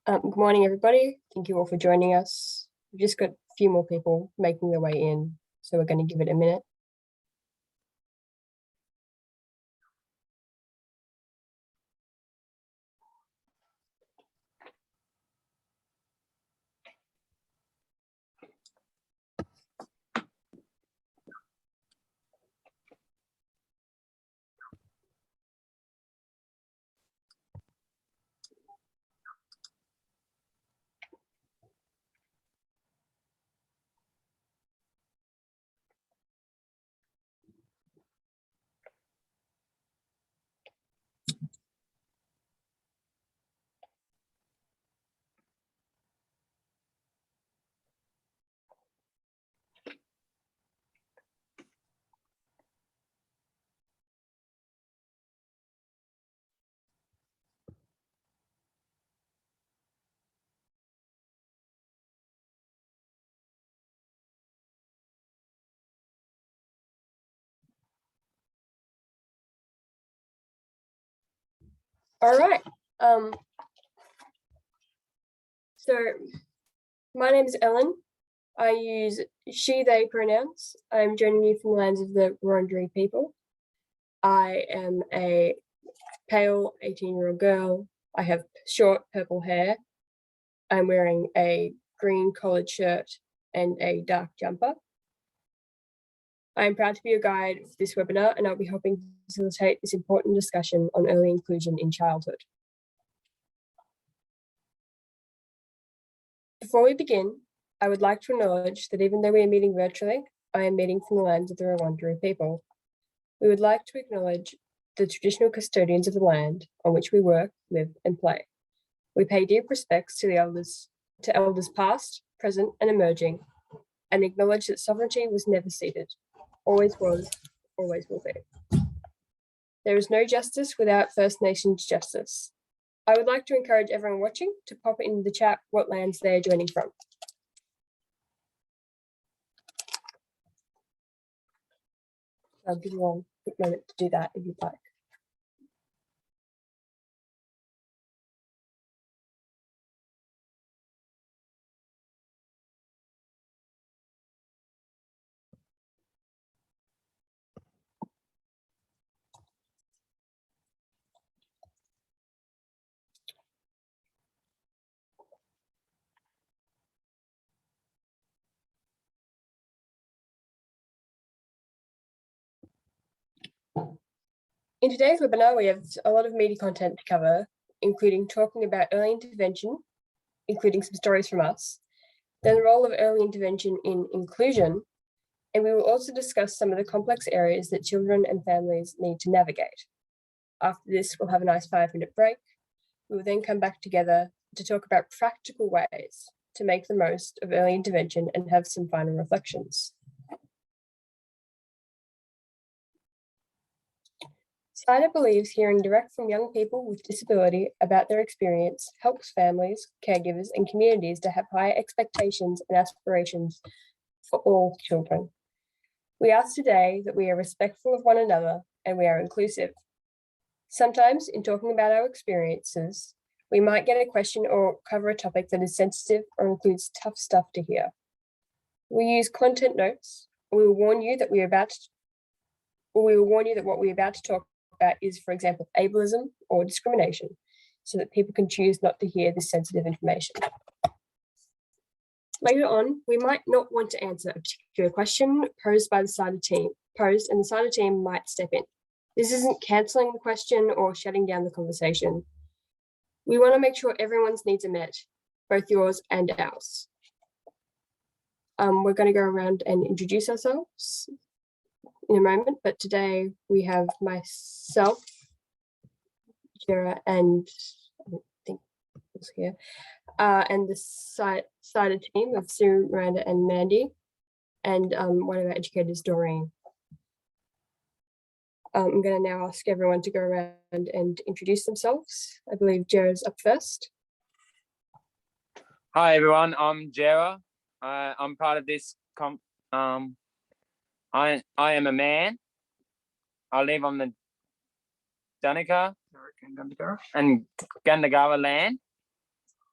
Good morning, everybody. Thank you all for joining us. We've just got a few more people making their way in, so we're going to give it a minute. All right. So my name is Ellen. I use she, they pronouns. I'm joining you from the lands of the Wurundjeri people. I am a pale 18-year-old girl. I have short purple hair. I'm wearing a green collared shirt and a dark jumper. I am proud to be your guide for this webinar, and I'll be helping facilitate this important discussion on early inclusion in childhood. Before we begin, I would like to acknowledge that even though we are meeting virtually, I am meeting from the lands of the Wurundjeri people. We would like to acknowledge the traditional custodians of the land on which we work, live, and play. We pay deep respects to the elders past, present, and emerging, and acknowledge that sovereignty was never ceded, always was, always will be. There is no justice without First Nations justice. I would like to encourage everyone watching to pop in the chat what lands they are joining from. I'll give you a quick moment to do that if you'd like. In today's webinar, we have a lot of meaty content to cover, including talking about early intervention, including some stories from us, then the role of early intervention in inclusion, and we will also discuss some of the complex areas that children and families need to navigate. After this, we'll have a nice 5-minute break. We will then come back together to talk about practical ways to make the most of early intervention and have some final reflections. CYDA believes hearing direct from young people with disability about their experience helps families, caregivers, and communities to have higher expectations and aspirations for all children. We ask today that we are respectful of one another and we are inclusive. Sometimes, in talking about our experiences, we might get a question or cover a topic that is sensitive or includes tough stuff to hear. We use content notes. We will warn you that what we're about to talk about is, for example, ableism or discrimination, so that people can choose not to hear this sensitive information. Later on, we might not want to answer a particular question posed by the CYDA team, and the CYDA team might step in. This isn't cancelling the question or shutting down the conversation. We want to make sure everyone's needs are met, both yours and ours. We're going to go around and introduce ourselves in a moment, but today we have myself, Jera, and I don't think was here, and the CYDA team of Sue, Miranda, and Mandy, and one of our educators, Doreen. I'm going to now ask everyone to go around and introduce themselves. I believe Jera's up first. Hi everyone, I'm Jera. I'm part of this I am a man. I live on the Dunica and Gundagawa land.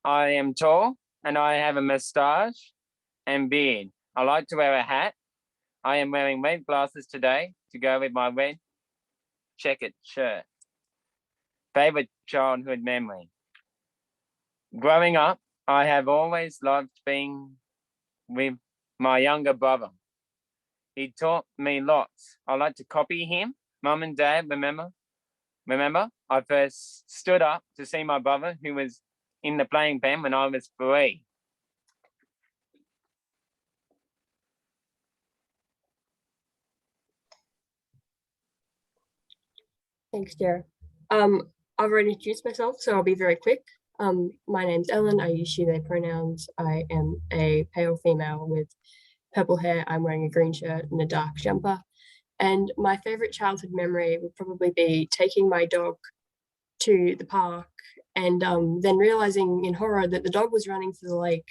I am tall and I have a moustache and beard. I like to wear a hat. I am wearing red glasses today to go with my red checkered shirt. Favorite childhood memory. Growing up, I have always loved being with my younger brother. He taught me lots. I like to copy him. Mum and Dad, remember, I first stood up to see my brother who was in the playing pen when I was 3. Thanks, Jared. I've already introduced myself, so I'll be very quick. My name's Ellen. I use she, they pronouns. I am a pale female with purple hair. I'm wearing a green shirt and a dark jumper. And my favorite childhood memory would probably be taking my dog to the park and then realizing in horror that the dog was running through the lake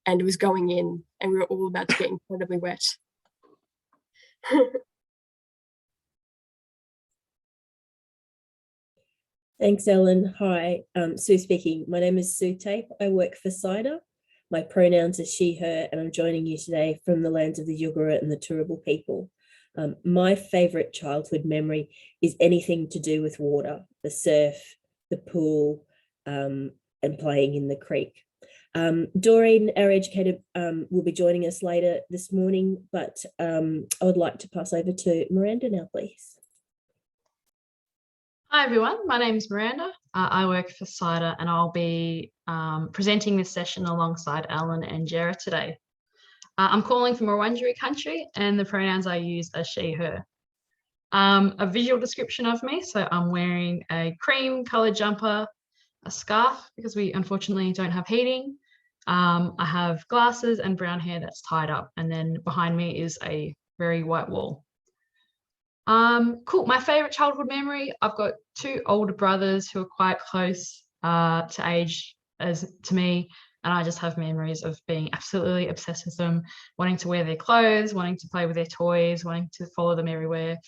and was going in, and we were all about to get incredibly wet. Thanks, Ellen. Hi, Sue speaking. My name is Sue Tape. I work for CYDA. My pronouns are she, her, and I'm joining you today from the lands of the Yugara and the Turrbal people. My favourite childhood memory is anything to do with water, the surf, the pool, and playing in the creek. Doreen, our educator, will be joining us later this morning, but I would like to pass over to Miranda now, please. Hi everyone, my name is Miranda. I work for CYDA and I'll be presenting this session alongside Alan and Jera today. I'm calling from Wurundjeri country and the pronouns I use are she, her. A visual description of me, so I'm wearing a cream coloured jumper, a scarf because we unfortunately don't have heating. I have glasses and brown hair that's tied up, and then behind me is a very white wall. Cool. My favorite childhood memory, I've got 2 older brothers who are quite close to age as to me, and I just have memories of being absolutely obsessed with them, wanting to wear their clothes, wanting to play with their toys, wanting to follow them everywhere.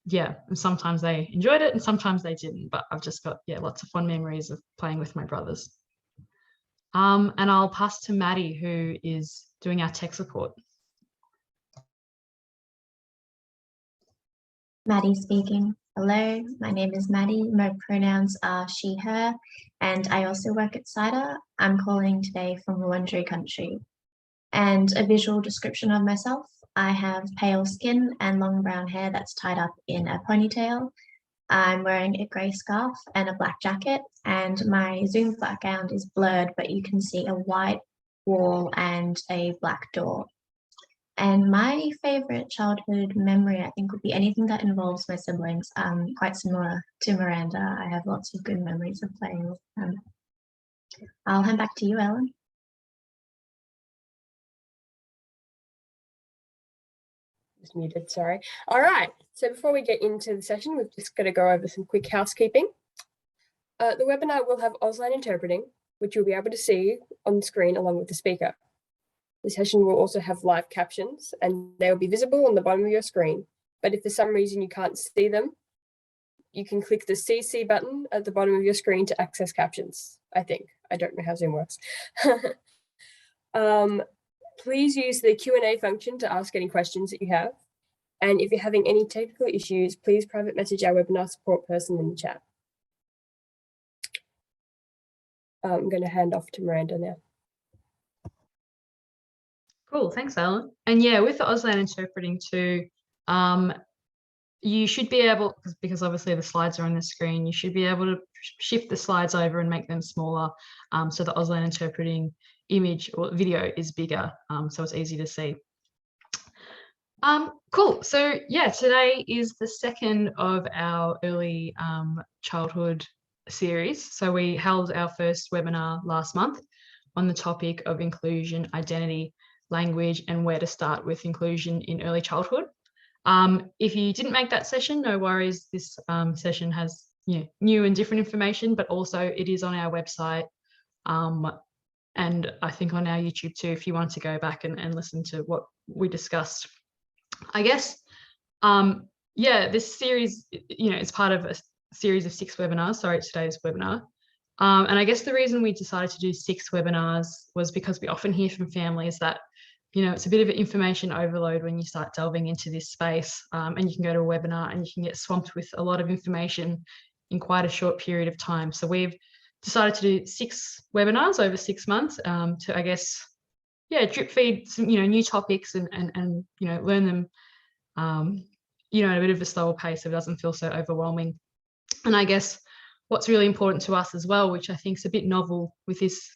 Yeah, and sometimes they enjoyed it and sometimes they didn't, but I've just got lots of fun memories of playing with my brothers. And I'll pass to Maddie, who is doing our tech support. Maddie speaking. Hello, my name is Maddie. My pronouns are she, her, and I also work at CYDA. I'm calling today from Wurundjeri country. And a visual description of myself, I have pale skin and long brown hair that's tied up in a ponytail. I'm wearing a grey scarf and a black jacket, and my Zoom background is blurred, but you can see a white wall and a black door. And my favorite childhood memory, I think, would be anything that involves my siblings. Quite similar to Miranda. I have lots of good memories of playing with them. I'll hand back to you, Ellen. Just muted, sorry. All right, so before we get into the session, we've just got to go over some quick housekeeping. The webinar will have Auslan interpreting, which you'll be able to see on the screen along with the speaker. The session will also have live captions and they will be visible on the bottom of your screen. But if for some reason you can't see them, you can click the CC button at the bottom of your screen to access captions, I think. I don't know how Zoom works. Please use the Q&A function to ask any questions that you have. And if you're having any technical issues, please private message our webinar support person in the chat. I'm going to hand off to Miranda now. Cool, thanks, Alan. And yeah, with the Auslan interpreting too, you should be able, because obviously the slides are on the screen, you should be able to shift the slides over and make them smaller, so the Auslan interpreting image or video is bigger, so it's easy to see. Cool, so yeah, today is the second of our early childhood series. So we held our first webinar last month on the topic of inclusion, identity, language, and where to start with inclusion in early childhood. If you didn't make that session, no worries. This session has new and different information, but also it is on our website and I think on our YouTube too, if you want to go back and listen to what we discussed. I guess, yeah, this series, it's part of a series of 6 webinars. Sorry, today's webinar. And I guess the reason we decided to do 6 webinars was because we often hear from families that, it's a bit of an information overload when you start delving into this space, and you can go to a webinar and you can get swamped with a lot of information in quite a short period of time. So we've decided to do 6 webinars over 6 months, to, I guess, drip feed some, new topics and learn them, at a bit of a slower pace so it doesn't feel so overwhelming. And I guess what's really important to us as well, which I think is a bit novel with this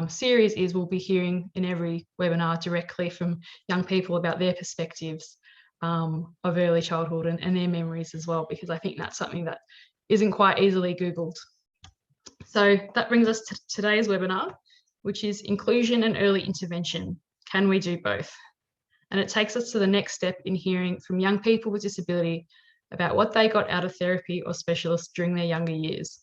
series, is we'll be hearing in every webinar directly from young people about their perspectives of early childhood and their memories as well, because I think that's something that isn't quite easily Googled. So that brings us to today's webinar, which is inclusion and early intervention. Can we do both? And it takes us to the next step in hearing from young people with disability about what they got out of therapy or specialists during their younger years.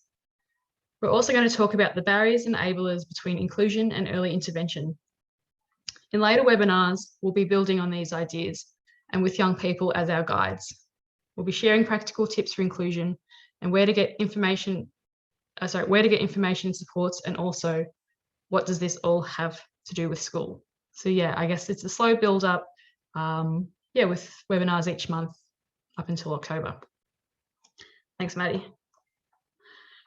We're also going to talk about the barriers and enablers between inclusion and early intervention. In later webinars, we'll be building on these ideas and with young people as our guides. We'll be sharing practical tips for inclusion and where to get information and supports, and also what does this all have to do with school. So I guess it's a slow build up, with webinars each month up until October. Thanks, Maddie.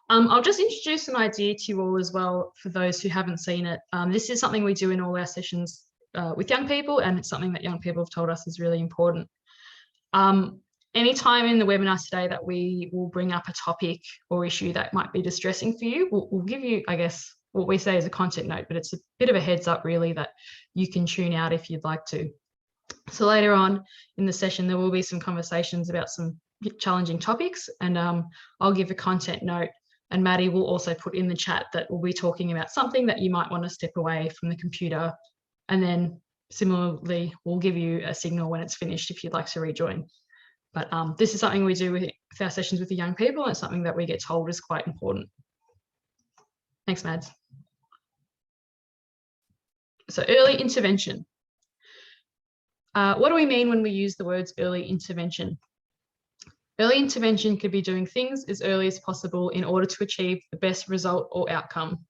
I'll just introduce an idea to you all as well for those who haven't seen it. This is something we do in all our sessions with young people, and it's something that young people have told us is really important. Anytime in the webinar today that we will bring up a topic or issue that might be distressing for you, we'll give you, I guess, what we say is a content note, but it's a bit of a heads up really that you can tune out if you'd like to. So later on in the session, there will be some conversations about some challenging topics, and I'll give a content note, and Maddie will also put in the chat that we'll be talking about something that you might want to step away from the computer, and then similarly, we'll give you a signal when it's finished if you'd like to rejoin. But this is something we do with our sessions with the young people, and it's something that we get told is quite important. Thanks, Mads. So early intervention. What do we mean when we use the words early intervention? Early intervention could be doing things as early as possible in order to achieve the best result or outcome.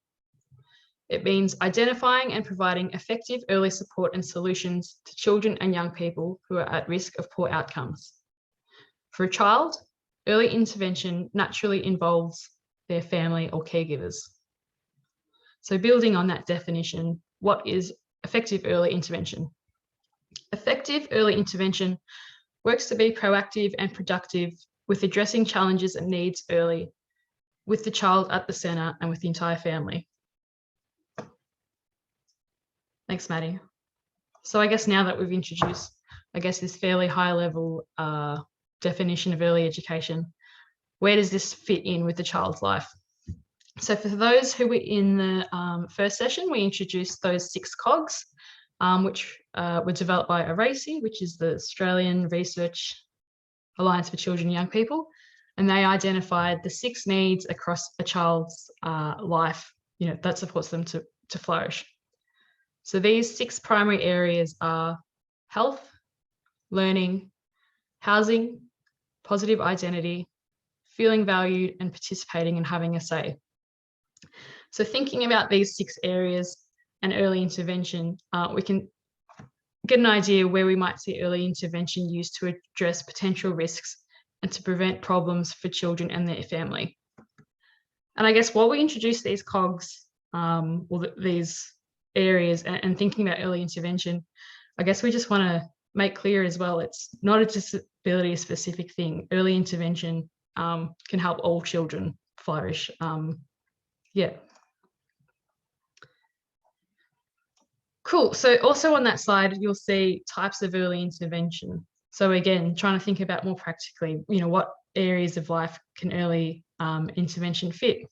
It means identifying and providing effective early support and solutions to children and young people who are at risk of poor outcomes. For a child, early intervention naturally involves their family or caregivers. So building on that definition, what is effective early intervention? Effective early intervention works to be proactive and productive with addressing challenges and needs early, with the child at the centre and with the entire family. Thanks, Maddie. So I guess now that we've introduced, this fairly high level definition of early education, where does this fit in with the child's life? So for those who were in the first session, we introduced those 6 cogs, which were developed by ARACI, which is the Australian Research Alliance for Children and Young People, and they identified the 6 needs across a child's life, that supports them to flourish. So these 6 primary areas are health, learning, housing, positive identity, feeling valued, and participating and having a say. So thinking about these 6 areas and early intervention, we can get an idea where we might see early intervention used to address potential risks and to prevent problems for children and their family. And I guess while we introduce these cogs, or these areas and thinking about early intervention, I guess we just want to make clear as well, it's not a disability specific thing. Early intervention can help all children flourish. Cool. So also on that slide, you'll see types of early intervention. So again, trying to think about more practically, what areas of life can early intervention fit?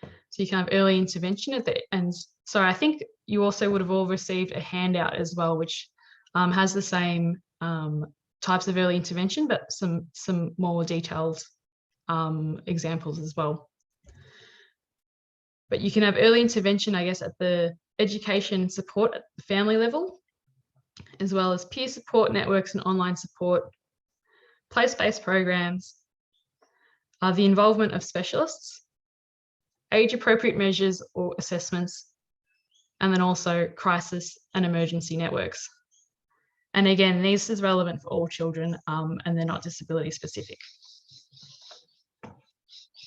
So you can have early intervention at the end. So I think you also would have all received a handout as well, which has the same types of early intervention, but some more detailed examples as well. But you can have early intervention, I guess, at the education support at the family level, as well as peer support networks and online support, place-based programs, the involvement of specialists, age-appropriate measures or assessments, and then also crisis and emergency networks. And again, this is relevant for all children, and they're not disability specific.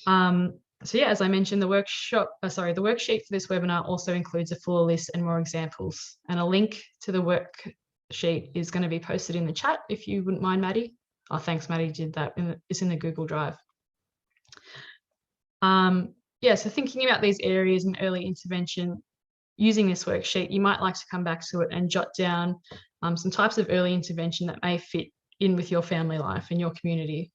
So yeah, as I mentioned, the worksheet for this webinar also includes a fuller list and more examples. And a link to the worksheet is going to be posted in the chat if you wouldn't mind, Maddie. Oh, thanks, Maddie did that. It's in the Google Drive. Yeah, so thinking about these areas in early intervention, using this worksheet, you might like to come back to it and jot down some types of early intervention that may fit in with your family life and your community.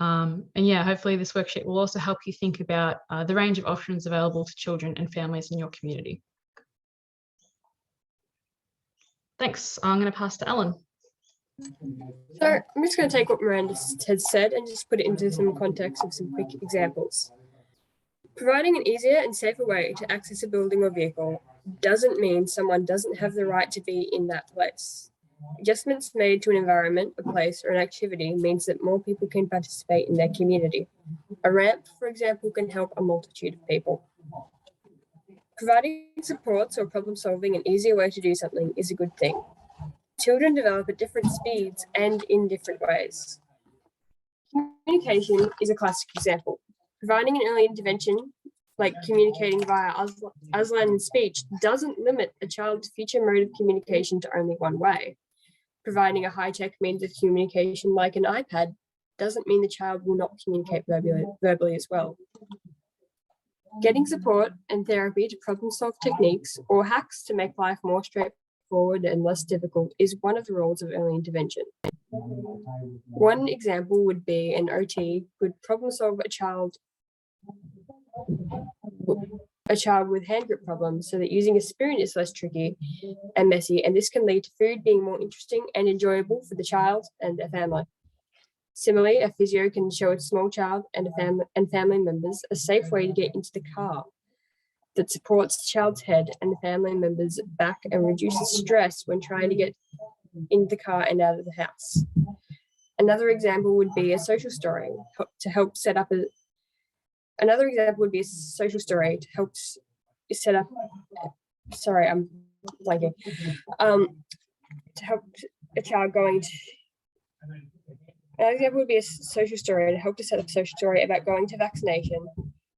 And yeah, hopefully this worksheet will also help you think about the range of options available to children and families in your community. Thanks. I'm going to pass to Ellen. So I'm just going to take what Miranda has said and just put it into some context of some quick examples. Providing an easier and safer way to access a building or vehicle doesn't mean someone doesn't have the right to be in that place. Adjustments made to an environment, a place, or an activity means that more people can participate in their community. A ramp, for example, can help a multitude of people. Providing supports or problem solving an easier way to do something is a good thing. Children develop at different speeds and in different ways. Communication is a classic example. Providing an early intervention, like communicating via Auslan and speech, doesn't limit a child's future mode of communication to only one way. Providing a high-tech means of communication like an iPad doesn't mean the child will not communicate verbally as well. Getting support and therapy to problem-solve techniques or hacks to make life more straightforward and less difficult is one of the roles of early intervention. One example would be an OT could problem-solve a child with hand grip problems so that using a spoon is less tricky and messy, and this can lead to food being more interesting and enjoyable for the child and their family. Similarly, a physio can show a small child and family members a safe way to get into the car that supports the child's head and the family members' back and reduces stress when trying to get into the car and out of the house. Another example would be a social story to help set up to help a child going to. Another example would be a social story to help to set up a social story about going to vaccination,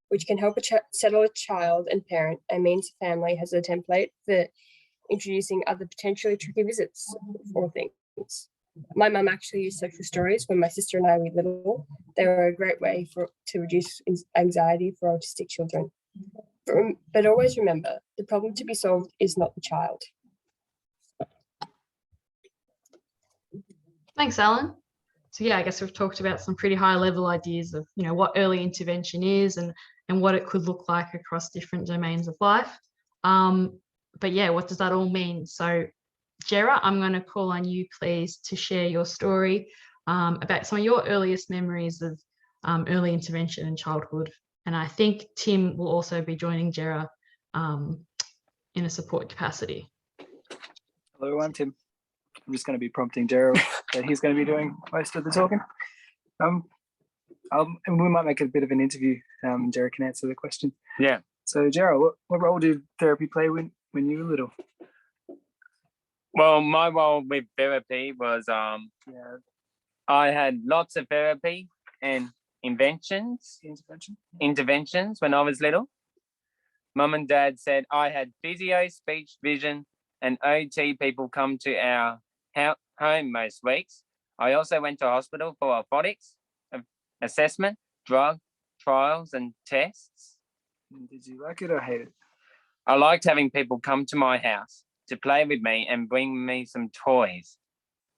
which can help settle a child and parent and means the family has a template for introducing other potentially tricky visits or things. My mum actually used social stories when my sister and I were little. They were a great way to reduce anxiety for autistic children. But always remember, the problem to be solved is not the child. Thanks, Alan. So yeah, I guess we've talked about some pretty high level ideas of, what early intervention is and what it could look like across different domains of life. But yeah, what does that all mean? So Jera, I'm going to call on you, please, to share your story about some of your earliest memories of early intervention in childhood. And I think Tim will also be joining Jera in a support capacity. Hello, I'm Tim. I'm just going to be prompting Gerald that he's going to be doing most of the talking. And we might make it a bit of an interview. Gerald can answer the question. Yeah. So Gerald, what role did therapy play when you were little? Well, my role with therapy was I had lots of therapy and interventions when I was little. Mum and Dad said I had physio, speech, vision, and OT people come to our home most weeks. I also went to hospital for orthotics, assessment, drug trials, and tests. Did you like it or hate it? I liked having people come to my house to play with me and bring me some toys.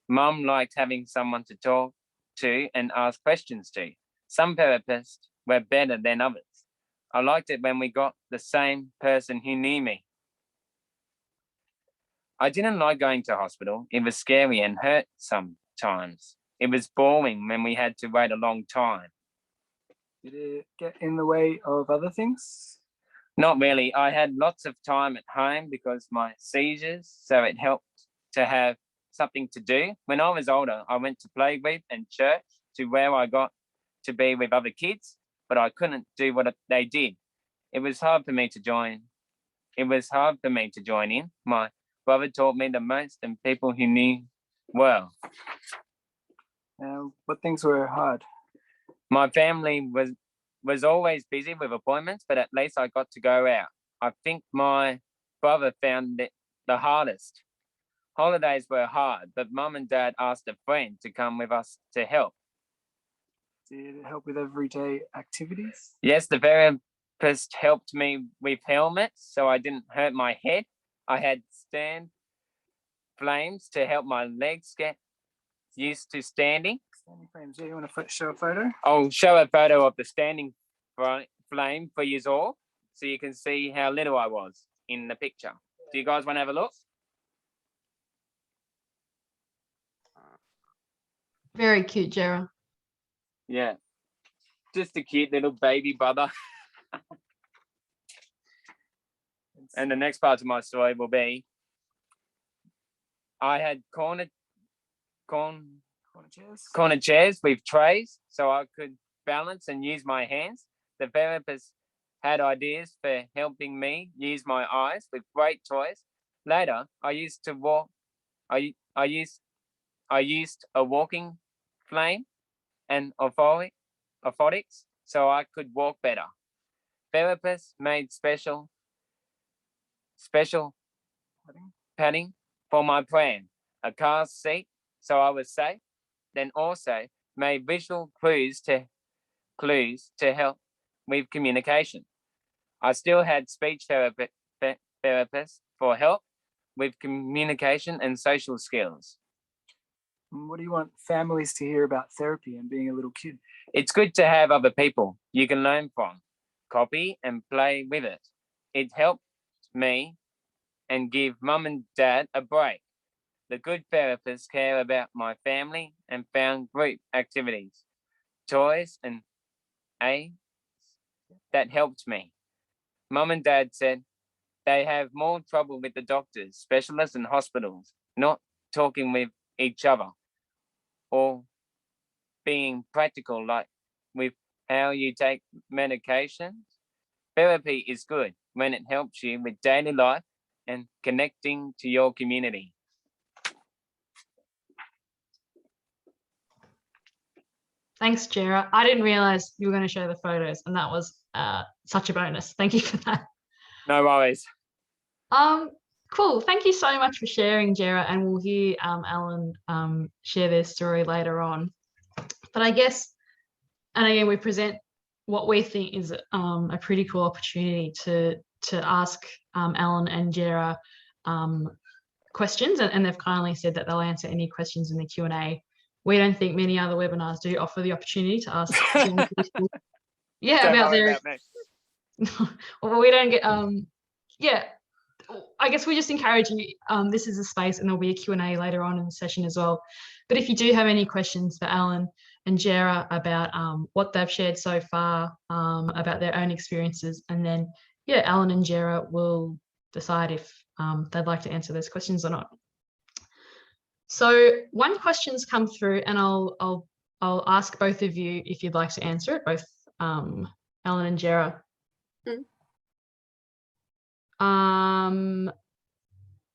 Mum liked having someone to talk to and ask questions to. Some therapists were better than others. I liked it when we got the same person who knew me. I didn't like going to hospital. It was scary and hurt sometimes. It was boring when we had to wait a long time. Did it get in the way of other things? Not really. I had lots of time at home because my seizures, so it helped to have something to do. When I was older, I went to playgroup and church to where I got to be with other kids. but I couldn't do what they did. It was hard for me to join. It was hard for me to join in. My brother taught me the most, and people who knew well. What things were hard? My family was always busy with appointments, but at least I got to go out. I think my brother found it the hardest. Holidays were hard, but Mum and Dad asked a friend to come with us to help. Did it help with everyday activities? Yes, the therapist helped me with helmets so I didn't hurt my head. I had stand frames to help my legs get used to standing. Standing frames. Yeah, you want to show a photo? I'll show a photo of the standing flame for you all so you can see how little I was in the picture. Do you guys want to have a look? Very cute, Jera. Yeah, just a cute little baby brother. And the next part of my story will be, I had corner chairs with trays so I could balance and use my hands. The therapist had ideas for helping me use my eyes with great toys. Later, I used to walk. I used a walking frame and orthotics so I could walk better. Therapists made special padding for my plan, a car seat so I was safe, then also made visual clues to help with communication. I still had speech therapists for help with communication and social skills. What do you want families to hear about therapy and being a little kid? It's good to have other people you can learn from, copy and play with it. It helped me and give Mum and Dad a break. The good therapists care about my family and found group activities, toys and aids that helped me. Mum and Dad said they have more trouble with the doctors, specialists and hospitals, not talking with each other or being practical like with how you take medications. Therapy is good when it helps you with daily life and connecting to your community. Thanks, Jera. I didn't realize you were going to show the photos, and that was such a bonus. Thank you for that. No worries. Cool. Thank you so much for sharing, Jera, and we'll hear Alan share their story later on. But I guess, and again, we present what we think is a pretty cool opportunity to ask Alan and Jera questions, and they've kindly said that they'll answer any questions in the Q&A. We don't think many other webinars do offer the opportunity to ask people, about their. Well, we don't get. I guess we just encourage you. This is a space, and there'll be a Q&A later on in the session as well. But if you do have any questions for Alan and Jera about what they've shared so far, about their own experiences, and then Alan and Jera will decide if they'd like to answer those questions or not. So one question's come through, and I'll ask both of you if you'd like to answer it, both Alan and Jera.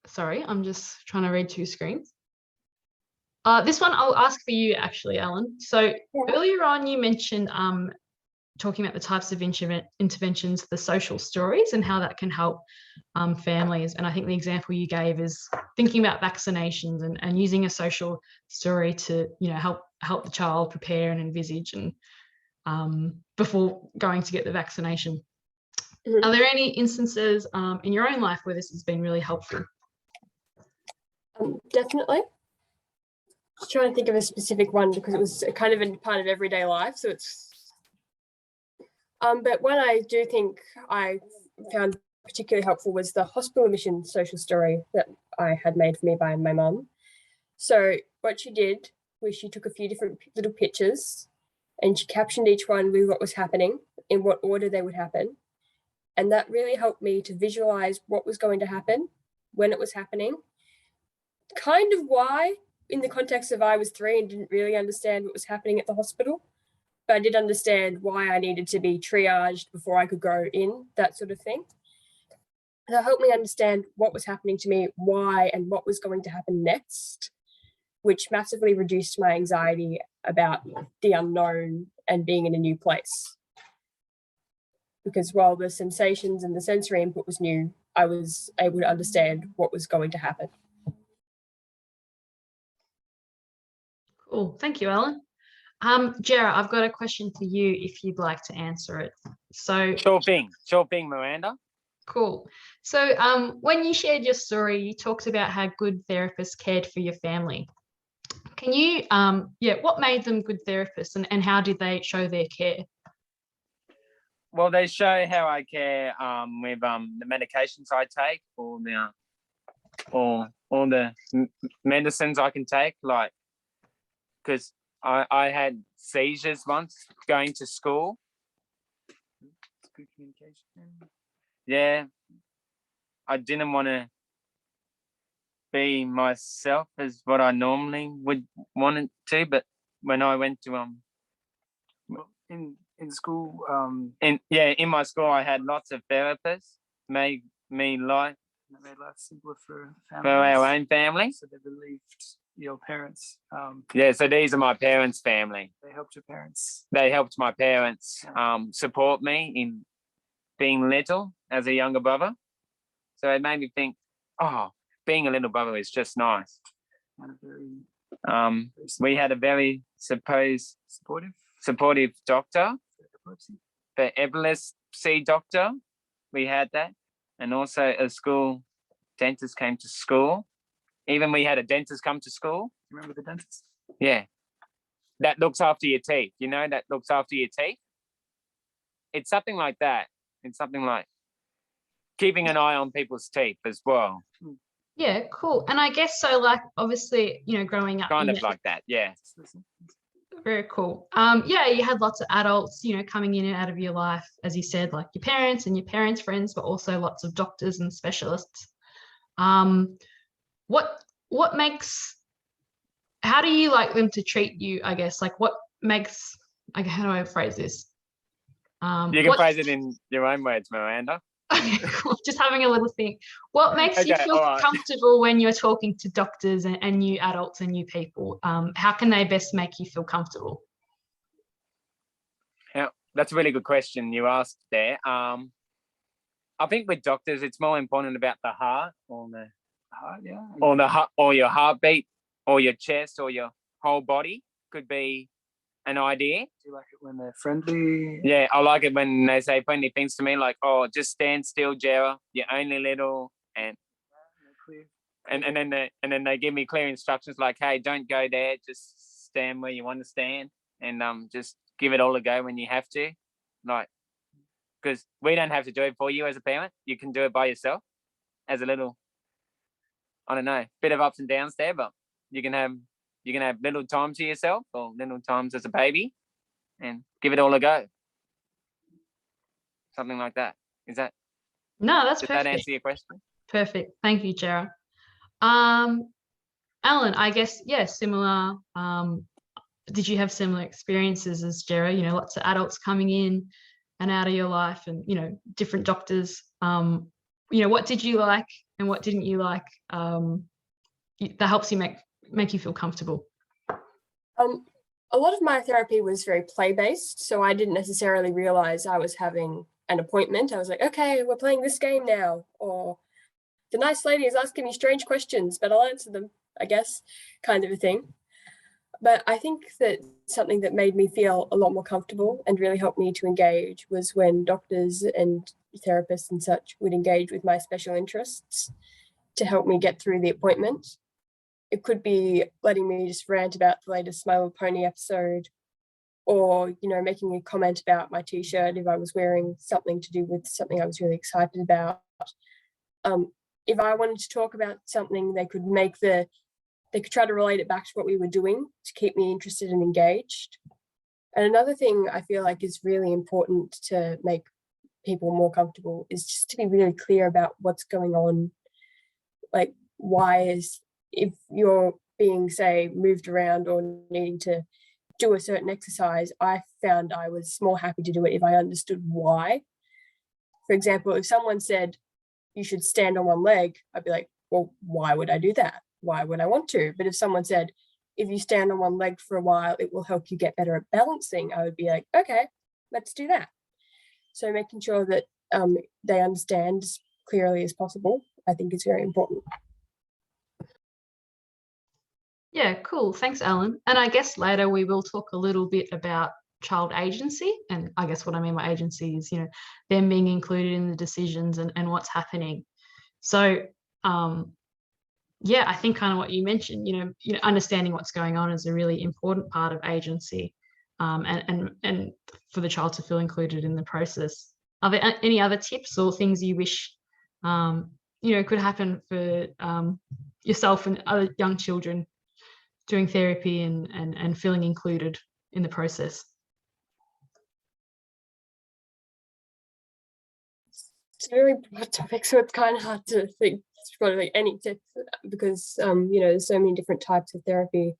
Sorry, I'm just trying to read two screens. This one I'll ask for you actually, Alan. So earlier on you mentioned talking about the types of interventions, the social stories, and how that can help families. And I think the example you gave is thinking about vaccinations and using a social story to help the child prepare and envisage and before going to get the vaccination. Are there any instances in your own life where this has been really helpful? Definitely. Just trying to think of a specific one because it was kind of a part of everyday life. So it's, but one I do think I found particularly helpful was the hospital admission social story that I had made for me by my mum. So what she did was she took a few different little pictures and she captioned each one with what was happening, in what order they would happen. And that really helped me to visualize what was going to happen, when it was happening, kind of why, in the context of I was 3 and didn't really understand what was happening at the hospital. but I did understand why I needed to be triaged before I could go in, that sort of thing. So it helped me understand what was happening to me, why, and what was going to happen next, which massively reduced my anxiety about the unknown and being in a new place. Because while the sensations and the sensory input was new, I was able to understand what was going to happen. Cool. Thank you, Ellen. Jera, I've got a question for you if you'd like to answer it. So Sure thing, Miranda. cool. So when you shared your story, you talked about how good therapists cared for your family. Can you, what made them good therapists and how did they show their care? Well, they show how I care with the medications I take, or the medicines I can take, like, because I had seizures once going to school. Good communication. Yeah, I didn't want to be myself as what I normally would want it to, but when I went to in school, in my school, I had lots of therapists, made life simpler for for our families. own family. So they relieved your parents. Yeah, so these are my parents' family. They helped your parents. They helped my parents support me in being little as a younger brother. So it made me think, oh, being a little brother is just nice. We had a very supportive doctor, the epilepsy doctor. We had that, and also a school dentist came to school. Even we had a dentist come to school. Remember the dentist? Yeah, that looks after your teeth. You know, that looks after your teeth. It's something like that. It's something like keeping an eye on people's teeth as well. Yeah, cool. And I guess so, like, obviously, you know, growing up. Kind of like that, yeah. Very cool. Yeah, you had lots of adults, you know, coming in and out of your life, as you said, like your parents and your parents' friends, but also lots of doctors and specialists. What makes, how do you like them to treat you, I guess? Like what makes, like, how do I phrase this? You can phrase it in your own words, Miranda. Okay, cool. Just having a little think. What makes you feel all right. comfortable when you're talking to doctors and new adults and new people? How can they best make you feel comfortable? Yeah, that's a really good question you asked there. I think with doctors, it's more important about the heart, or your heartbeat, or your chest, or your whole body could be an idea. Do you like it when they're friendly? Yeah, I like it when they say friendly things to me, like, "Oh, just stand still, Jera. You're only little," and then they give me clear instructions, like, "Hey, don't go there. Just stand where you want to stand, and just give it all a go when you have to." Like, because we don't have to do it for you as a parent. You can do it by yourself. As a little, I don't know, bit of ups and downs there, but you can have little time to yourself, or little times as a baby, and give it all a go. Something like that. Is that? No, that's Did perfect. that answer your question? Perfect. Thank you, Jera. Alan, I guess, yeah, similar. Did you have similar experiences as Jera? You know, lots of adults coming in and out of your life, and, you know, different doctors. You know, what did you like and what didn't you like? That helps you make you feel comfortable. A lot of my therapy was very play-based, so I didn't necessarily realize I was having an appointment. I was like, okay, we're playing this game now, or the nice lady is asking me strange questions, but I'll answer them, I guess, kind of a thing. But I think that something that made me feel a lot more comfortable and really helped me to engage was when doctors and therapists and such would engage with my special interests to help me get through the appointment. It could be letting me just rant about the latest My Little Pony episode, or, you know, making a comment about my t-shirt if I was wearing something to do with something I was really excited about. If I wanted to talk about something, they could try to relate it back to what we were doing to keep me interested and engaged. And another thing I feel like is really important to make people more comfortable is just to be really clear about what's going on. Like, if you're being, say, moved around or needing to do a certain exercise, I found I was more happy to do it if I understood why. For example, if someone said you should stand on one leg, I'd be like, well, why would I do that? Why would I want to? But if someone said, if you stand on one leg for a while, it will help you get better at balancing, I would be like, okay, let's do that. So making sure that they understand as clearly as possible, I think is very important. Yeah, cool. Thanks, Alan. And I guess later we will talk a little bit about child agency. And I guess what I mean by agency is, them being included in the decisions and what's happening. So, yeah, I think kind of what you mentioned, understanding what's going on is a really important part of agency, and for the child to feel included in the process. Are there any other tips or things you wish, could happen for yourself and other young children doing therapy and feeling included in the process? It's a very broad topic, so it's kind of hard to think for like any tips because there's so many different types of therapy.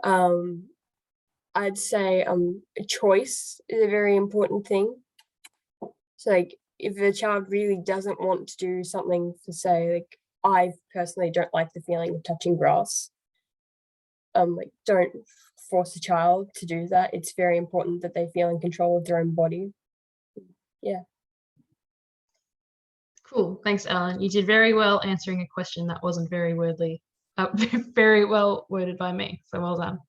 I'd say choice is a very important thing. So like if the child really doesn't want to do something, for say, like I personally don't like the feeling of touching grass. Like don't force a child to do that. It's very important that they feel in control of their own body. Yeah. Cool. Thanks, Alan. You did very well answering a question that wasn't very very well worded by me. So well done.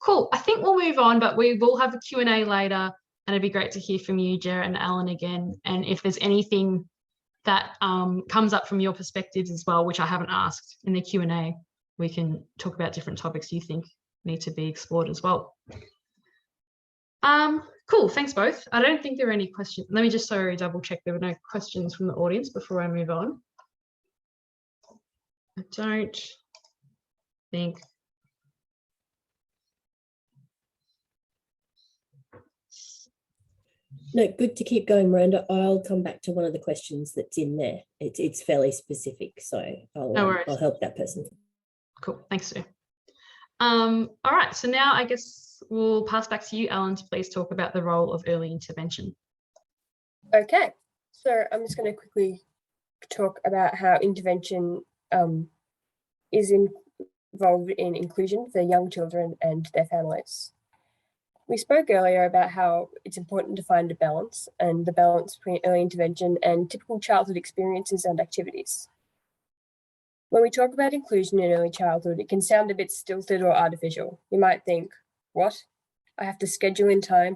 Cool. I think we'll move on, but we will have a Q&A later, and it'd be great to hear from you, Jarrett and Alan, again. And if there's anything that comes up from your perspectives as well, which I haven't asked in the Q&A, we can talk about different topics you think need to be explored as well. Cool, thanks both. I don't think there are any questions. Let me just double check there were no questions from the audience before I move on. I don't think. No, good to keep going, Miranda. I'll come back to one of the questions that's in there. It's fairly specific, so I'll help that person. Cool, thanks, Sue. All right, so now I guess we'll pass back to you, Alan, to please talk about the role of early intervention. Okay, so I'm just going to quickly talk about how intervention is involved in inclusion for young children and their families. We spoke earlier about how it's important to find a balance, and the balance between early intervention and typical childhood experiences and activities. When we talk about inclusion in early childhood, it can sound a bit stilted or artificial. You might think, what? I have to schedule in time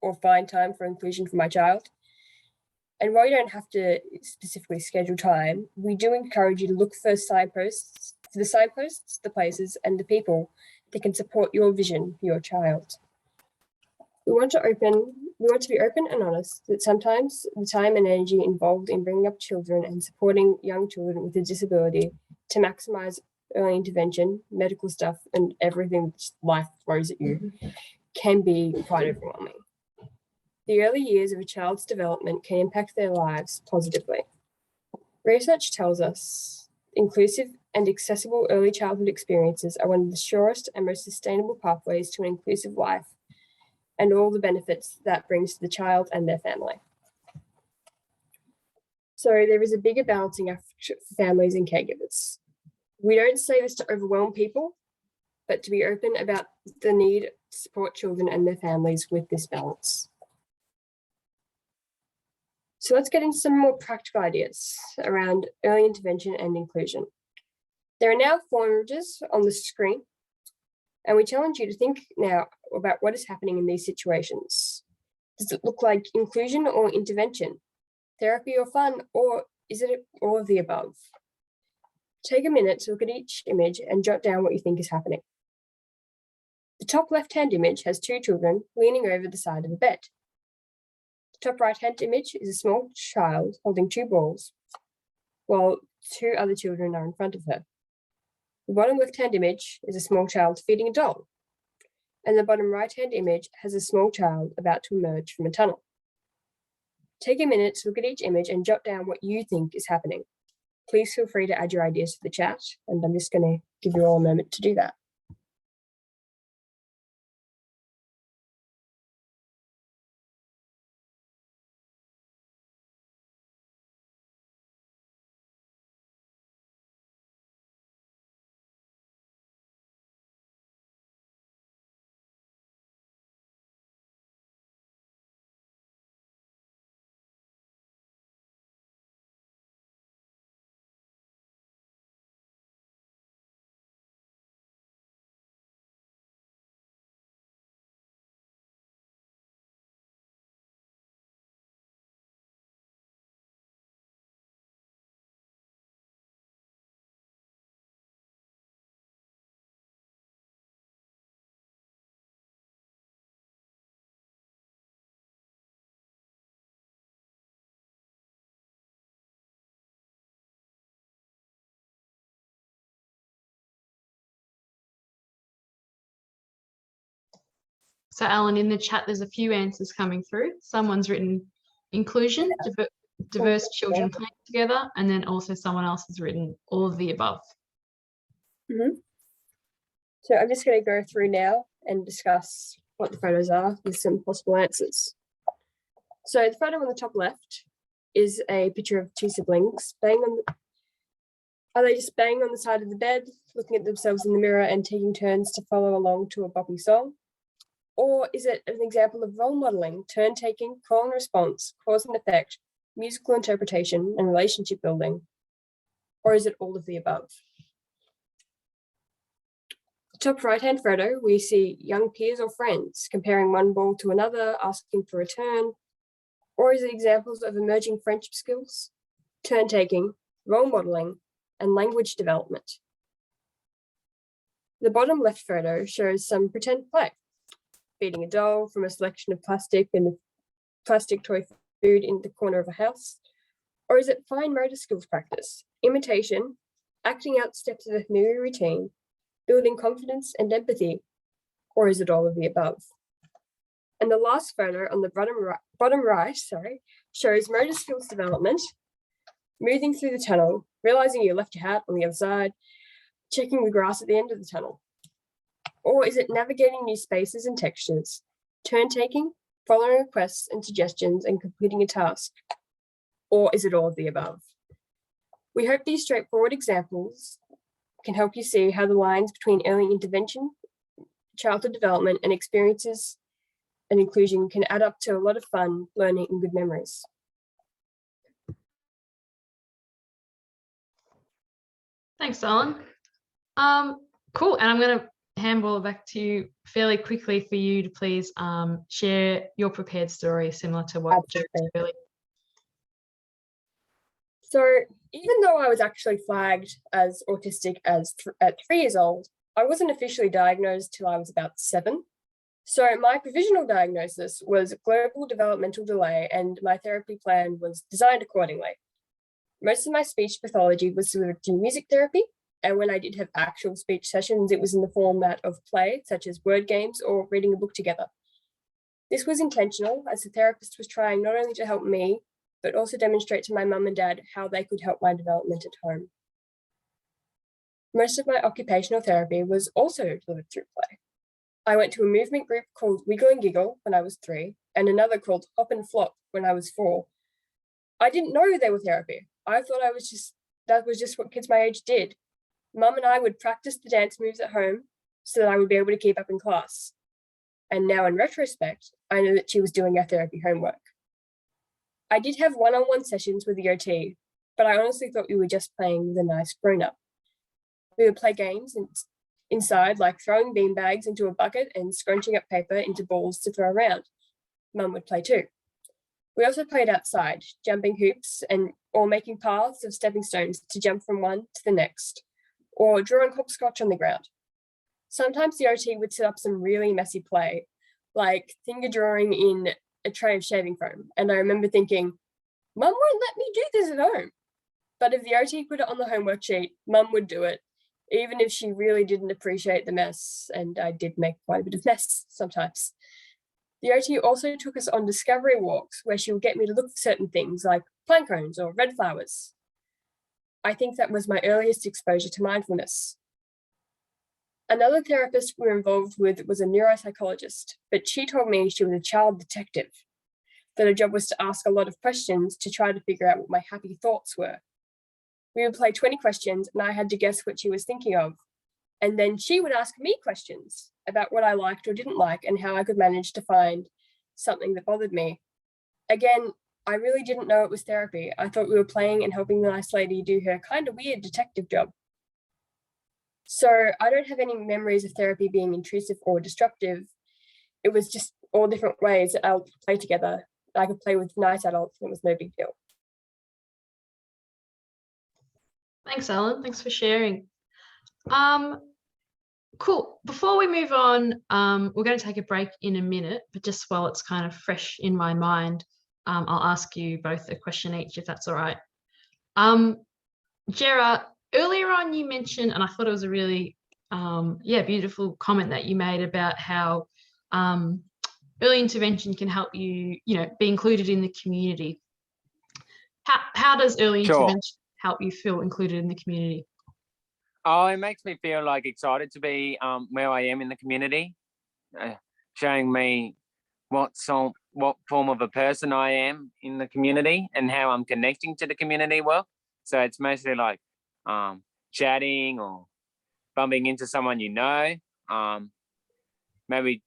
or find time for inclusion for my child? And while you don't have to specifically schedule time, we do encourage you to look for signposts, the places, and the people that can support your vision for your child. We want to be open and honest that sometimes the time and energy involved in bringing up children and supporting young children with a disability to maximize early intervention, medical stuff, and everything that life throws at you can be quite overwhelming. The early years of a child's development can impact their lives positively. Research tells us inclusive and accessible early childhood experiences are one of the surest and most sustainable pathways to an inclusive life and all the benefits that brings to the child and their family. So there is a bigger balancing act for families and caregivers. We don't say this to overwhelm people, but to be open about the need to support children and their families with this balance. So let's get into some more practical ideas around early intervention and inclusion. There are now 4 images on the screen, and we challenge you to think now about what is happening in these situations. Does it look like inclusion or intervention, therapy or fun, or is it all of the above? Take a minute to look at each image and jot down what you think is happening. The top left-hand image has 2 children leaning over the side of the bed. The top right-hand image is a small child holding 2 balls, while 2 other children are in front of her. The bottom left-hand image is a small child feeding a doll, and the bottom right-hand image has a small child about to emerge from a tunnel. Take a minute to look at each image and jot down what you think is happening. Please feel free to add your ideas to the chat, and I'm just going to give you all a moment to do that. So Alan, in the chat, there's a few answers coming through. Someone's written inclusion, diverse children playing together, and then also someone else has written all of the above. So I'm just going to go through now and discuss what the photos are with some possible answers. So the photo on the top left is a picture of two siblings are they just banging on the side of the bed, looking at themselves in the mirror and taking turns to follow along to a boppy song? Or is it an example of role modeling, turn taking, call and response, cause and effect, musical interpretation, and relationship building? Or is it all of the above? The top right-hand photo, we see young peers or friends comparing one ball to another, asking for a turn. Or is it examples of emerging friendship skills, turn taking, role modeling, and language development? The bottom left photo shows some pretend play, feeding a doll from a selection of plastic and plastic toy food in the corner of a house? Or is it fine motor skills practice, imitation, acting out steps of a familiar routine, building confidence and empathy? Or is it all of the above? And the last photo on the bottom right, shows motor skills development, moving through the tunnel, realizing you left your hat on the other side, checking the grass at the end of the tunnel. Or is it navigating new spaces and textures, turn taking, following requests and suggestions, and completing a task? Or is it all of the above? We hope these straightforward examples can help you see how the lines between early intervention, childhood development, and experiences and inclusion can add up to a lot of fun, learning, and good memories. Thanks, Alan. Cool, and I'm going to handball it back to you fairly quickly for you to please share your prepared story similar to what Jerry earlier. So even though I was actually flagged as autistic at 3 years old, I wasn't officially diagnosed till I was about 7. So my provisional diagnosis was global developmental delay, and my therapy plan was designed accordingly. Most of my speech pathology was through music therapy, and when I did have actual speech sessions, it was in the format of play, such as word games or reading a book together. This was intentional, as the therapist was trying not only to help me, but also demonstrate to my mum and dad how they could help my development at home. Most of my occupational therapy was also delivered through play. I went to a movement group called Wiggle and Giggle when I was 3, and another called Hop and Flop when I was 4. I didn't know they were therapy. I thought that was just what kids my age did. Mum and I would practice the dance moves at home so that I would be able to keep up in class. And now in retrospect, I know that she was doing our therapy homework. I did have one-on-one sessions with the OT, but I honestly thought we were just playing with a nice grown-up. We would play games inside, like throwing beanbags into a bucket and scrunching up paper into balls to throw around. Mum would play too. We also played outside, jumping hoops or making paths of stepping stones to jump from one to the next, or drawing hopscotch on the ground. Sometimes the OT would set up some really messy play, like finger drawing in a tray of shaving foam. And I remember thinking, Mum won't let me do this at home. But if the OT put it on the homework sheet, Mum would do it, even if she really didn't appreciate the mess. And I did make quite a bit of mess sometimes. The OT also took us on discovery walks where she would get me to look for certain things like pine cones or red flowers. I think that was my earliest exposure to mindfulness. Another therapist we were involved with was a neuropsychologist, but she told me she was a child detective, that her job was to ask a lot of questions to try to figure out what my happy thoughts were. We would play 20 questions and I had to guess what she was thinking of. And then she would ask me questions about what I liked or didn't like and how I could manage to find something that bothered me. Again, I really didn't know it was therapy. I thought we were playing and helping the nice lady do her kind of weird detective job. So I don't have any memories of therapy being intrusive or destructive. It was just all different ways that adults play together. I could play with nice adults and it was no big deal. Thanks, Alan. Thanks for sharing. Cool. Before we move on, we're going to take a break in a minute, but just while it's kind of fresh in my mind, I'll ask you both a question each, if that's all right. Jera, earlier on you mentioned, and I thought it was a really beautiful comment that you made about how early intervention can help you, be included in the community. How does early intervention help you feel included in the community? Oh, it makes me feel like excited to be where I am in the community, showing me what form of a person I am in the community and how I'm connecting to the community well. So it's mostly like chatting or bumping into someone maybe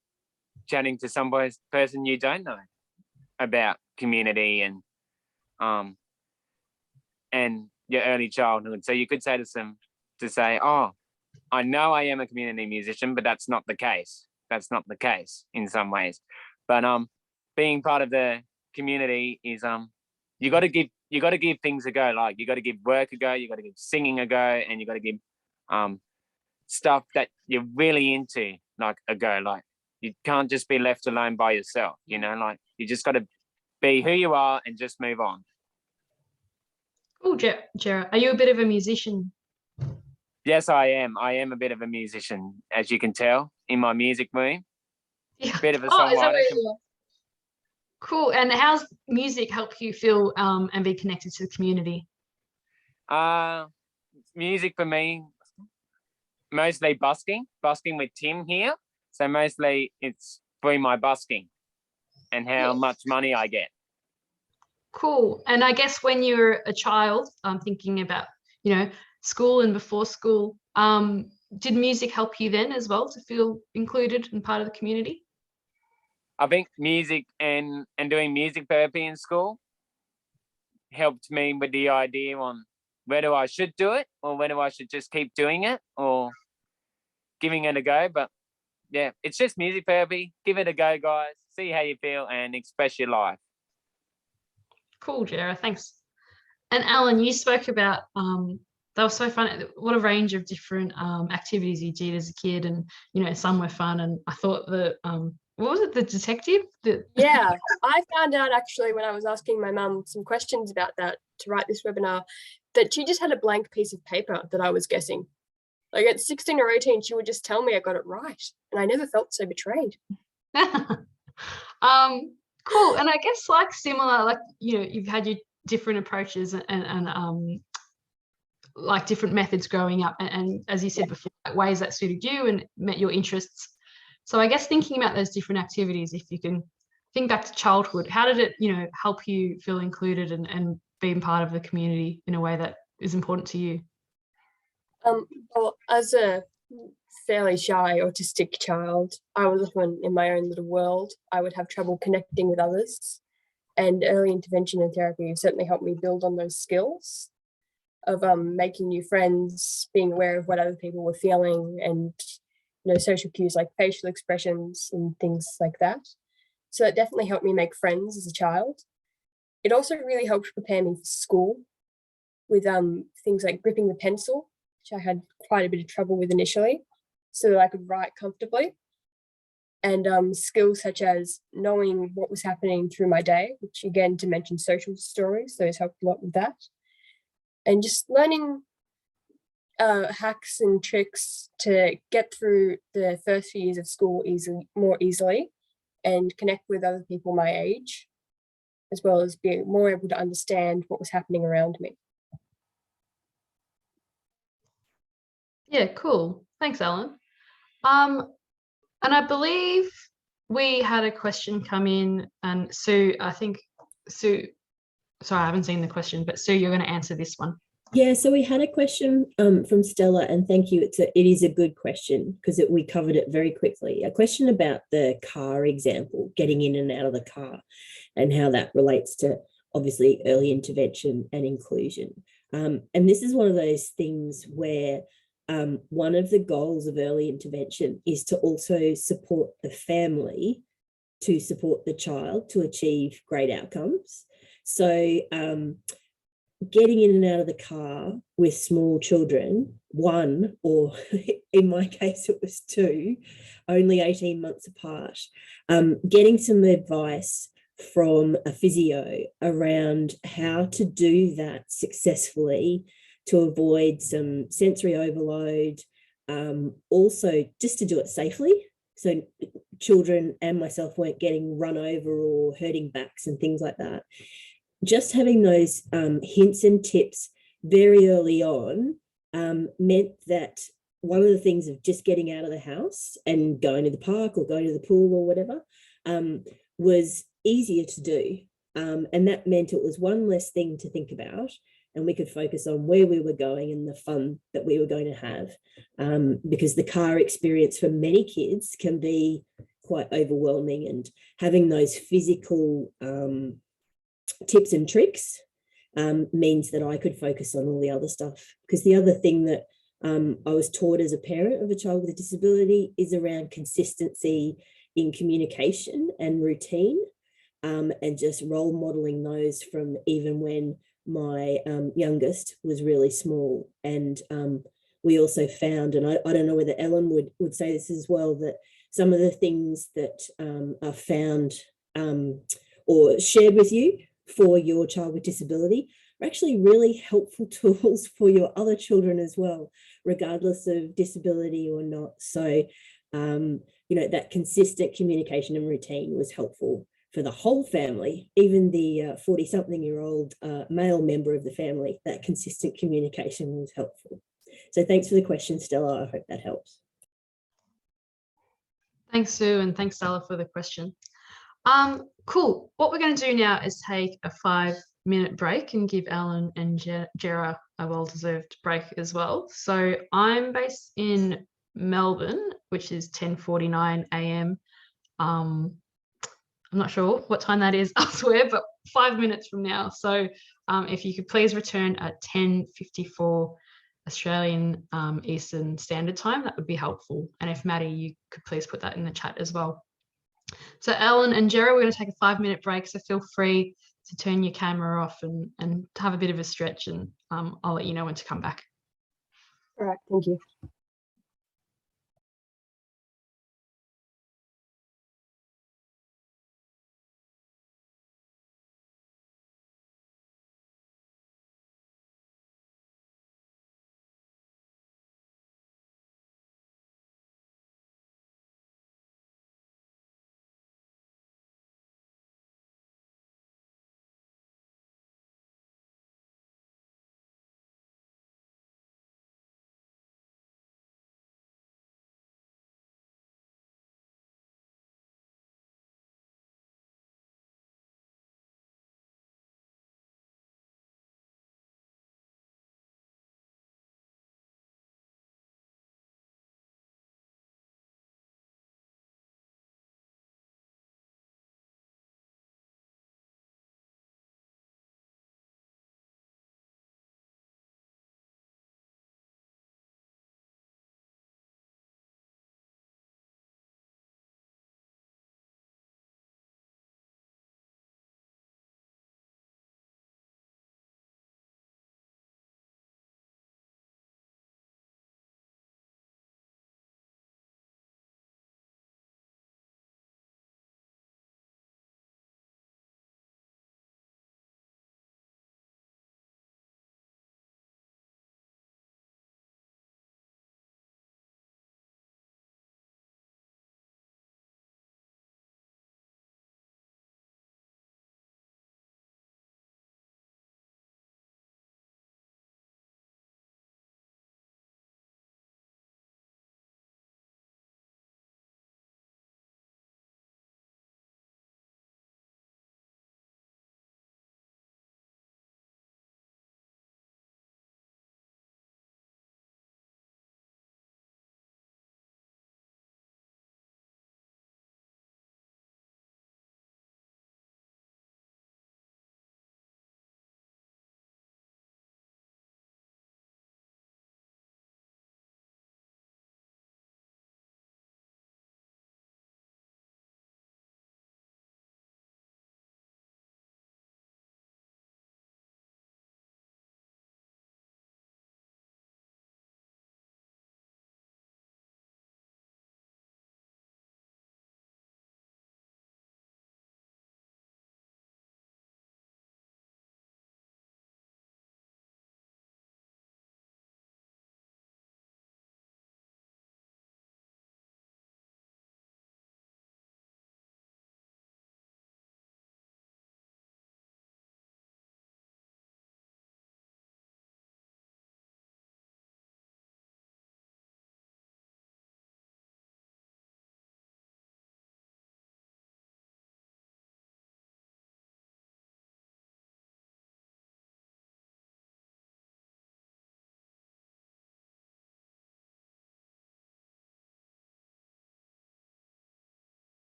chatting to some person you don't know about community and your early childhood. So you could say oh, I know I am a community musician, but that's not the case. That's not the case in some ways. But being part of the community is you got to give things a go. Like you got to give work a go, you got to give singing a go, and you got to give stuff that you're really into like a go. Like you can't just be left alone by yourself. Like you just got to be who you are and just move on. Oh, Jera, are you a bit of a musician? Yes, I am. I am a bit of a musician, as you can tell in my music room. Yeah. Bit of a Is that songwriter. where you are? Cool. And how's music help you feel and be connected to the community? Music for me, mostly busking with Tim here. So mostly it's for my busking and how much money I get. Cool. And I guess when you're a child, thinking about, school and before school, did music help you then as well to feel included and part of the community? I think music and doing music therapy in school helped me with the idea on whether I should do it or whether I should just keep doing it or giving it a go. But yeah, it's just music therapy. Give it a go, guys. See how you feel and express your life. Cool, Jera. Thanks. And Alan, you spoke about that was so fun. What a range of different activities you did as a kid, and some were fun. And I thought that what was it, the detective? Yeah, I found out actually when I was asking my mum some questions about that to write this webinar, that she just had a blank piece of paper that I was guessing. Like at 16 or 18, she would just tell me I got it right, and I never felt so betrayed. Cool. And I guess like similar, like you've had your different approaches and like different methods growing up, and as you said before, like ways that suited you and met your interests. So I guess thinking about those different activities, if you can think back to childhood, how did it help you feel included and being part of the community in a way that is important to you? Well, as a fairly shy autistic child, I was often in my own little world. I would have trouble connecting with others, and early intervention and therapy certainly helped me build on those skills of making new friends, being aware of what other people were feeling, and social cues like facial expressions and things like that. So it definitely helped me make friends as a child. It also really helped prepare me for school with things like gripping the pencil, which I had quite a bit of trouble with initially, so that I could write comfortably. And skills such as knowing what was happening through my day, which again, to mention social stories, those helped a lot with that. And just learning hacks and tricks to get through the first few years of school more easily and connect with other people my age, as well as being more able to understand what was happening around me. Yeah, cool. Thanks, Alan. And I believe we had a question come in, and Sue, I think Sue, sorry, I haven't seen the question, but Sue, you're going to answer this one. Yeah, so we had a question from Stella, and thank you. It is a good question because we covered it very quickly. A question about the car example, getting in and out of the car, and how that relates to obviously early intervention and inclusion. And this is one of those things where one of the goals of early intervention is to also support the family to support the child to achieve great outcomes. So getting in and out of the car with small children, one, or in my case, it was two, only 18 months apart, getting some advice from a physio around how to do that successfully to avoid some sensory overload, also just to do it safely. So children and myself weren't getting run over or hurting backs and things like that. Just having those hints and tips very early on meant that one of the things of just getting out of the house and going to the park or going to the pool or whatever was easier to do. And that meant it was one less thing to think about, and we could focus on where we were going and the fun that we were going to have, because the car experience for many kids can be quite overwhelming, and having those physical tips and tricks means that I could focus on all the other stuff. Because the other thing that I was taught as a parent of a child with a disability is around consistency in communication and routine, and just role modeling those from even when my youngest was really small. And we also found, and I don't know whether Ellen would say this as well, that some of the things that are found or shared with you for your child with disability are actually really helpful tools for your other children as well, regardless of disability or not. So, that consistent communication and routine was helpful for the whole family, even the 40-something-year-old male member of the family. That consistent communication was helpful. So thanks for the question, Stella. I hope that helps. Thanks, Sue, and thanks, Stella, for the question. Cool. What we're going to do now is take a 5-minute break and give Alan and Jera a well-deserved break as well. So I'm based in Melbourne, which is 10:49 a.m. I'm not sure what time that is elsewhere, but 5 minutes from now. So if you could please return at 10:54 Australian Eastern Standard Time, that would be helpful. And if Maddie, you could please put that in the chat as well. So Ellen and Jera, we're going to take a 5-minute break, so feel free to turn your camera off and have a bit of a stretch, and I'll let you know when to come back. All right, thank you.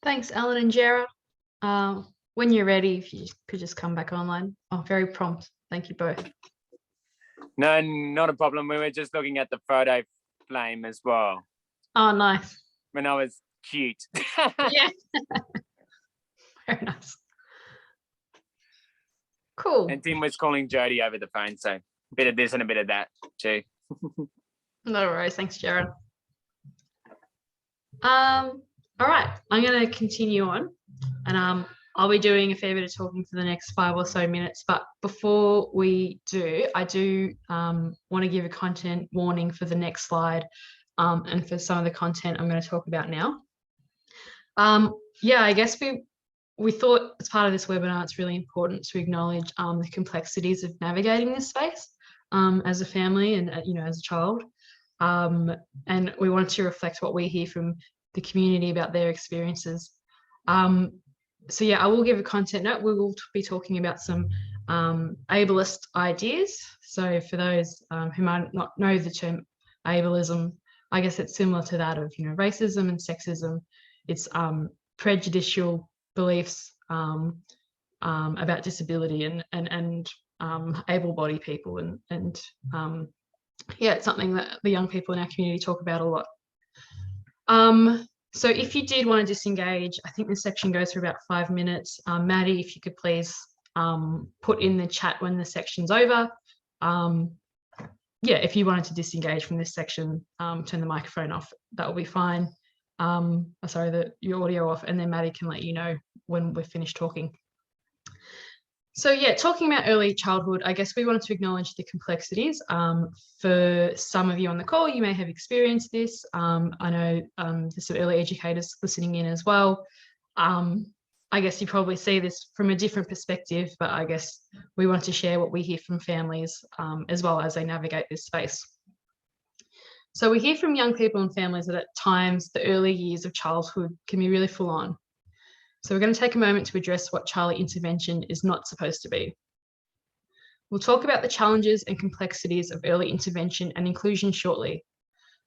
Thanks, Alan and Jera. When you're ready, if you could just come back online. Oh, very prompt. Thank you both. No, not a problem. We were just looking at the photo frame as well Oh, nice. when I was cute. Yeah. Very nice. Cool. And Tim was calling Jody over the phone, so a bit of this and a bit of that too. No worries. Thanks, Jared. All right, I'm going to continue on, and I'll be doing a fair bit of talking for the next 5 or so minutes. But before we do, I do want to give a content warning for the next slide, and for some of the content I'm going to talk about now. Yeah, I guess we thought as part of this webinar, it's really important to acknowledge the complexities of navigating this space as a family and as a child. And we wanted to reflect what we hear from the community about their experiences. So yeah, I will give a content note. We will be talking about some ableist ideas. So for those who might not know the term ableism, I guess it's similar to that of racism and sexism. It's prejudicial beliefs about disability and able-bodied people, and yeah, it's something that the young people in our community talk about a lot. So if you did want to disengage, I think this section goes for about 5 minutes. Maddie, if you could please put in the chat when the section's over. Yeah, if you wanted to disengage from this section, turn the microphone off, that will be fine. Sorry, your audio off, and then Maddie can let you know when we're finished talking. So yeah, talking about early childhood, I guess we wanted to acknowledge the complexities. For some of you on the call, you may have experienced this. I know there's some early educators listening in as well. I guess you probably see this from a different perspective, but I guess we want to share what we hear from families as well as they navigate this space. So we hear from young people and families that at times the early years of childhood can be really full on. So we're going to take a moment to address what child intervention is not supposed to be. We'll talk about the challenges and complexities of early intervention and inclusion shortly,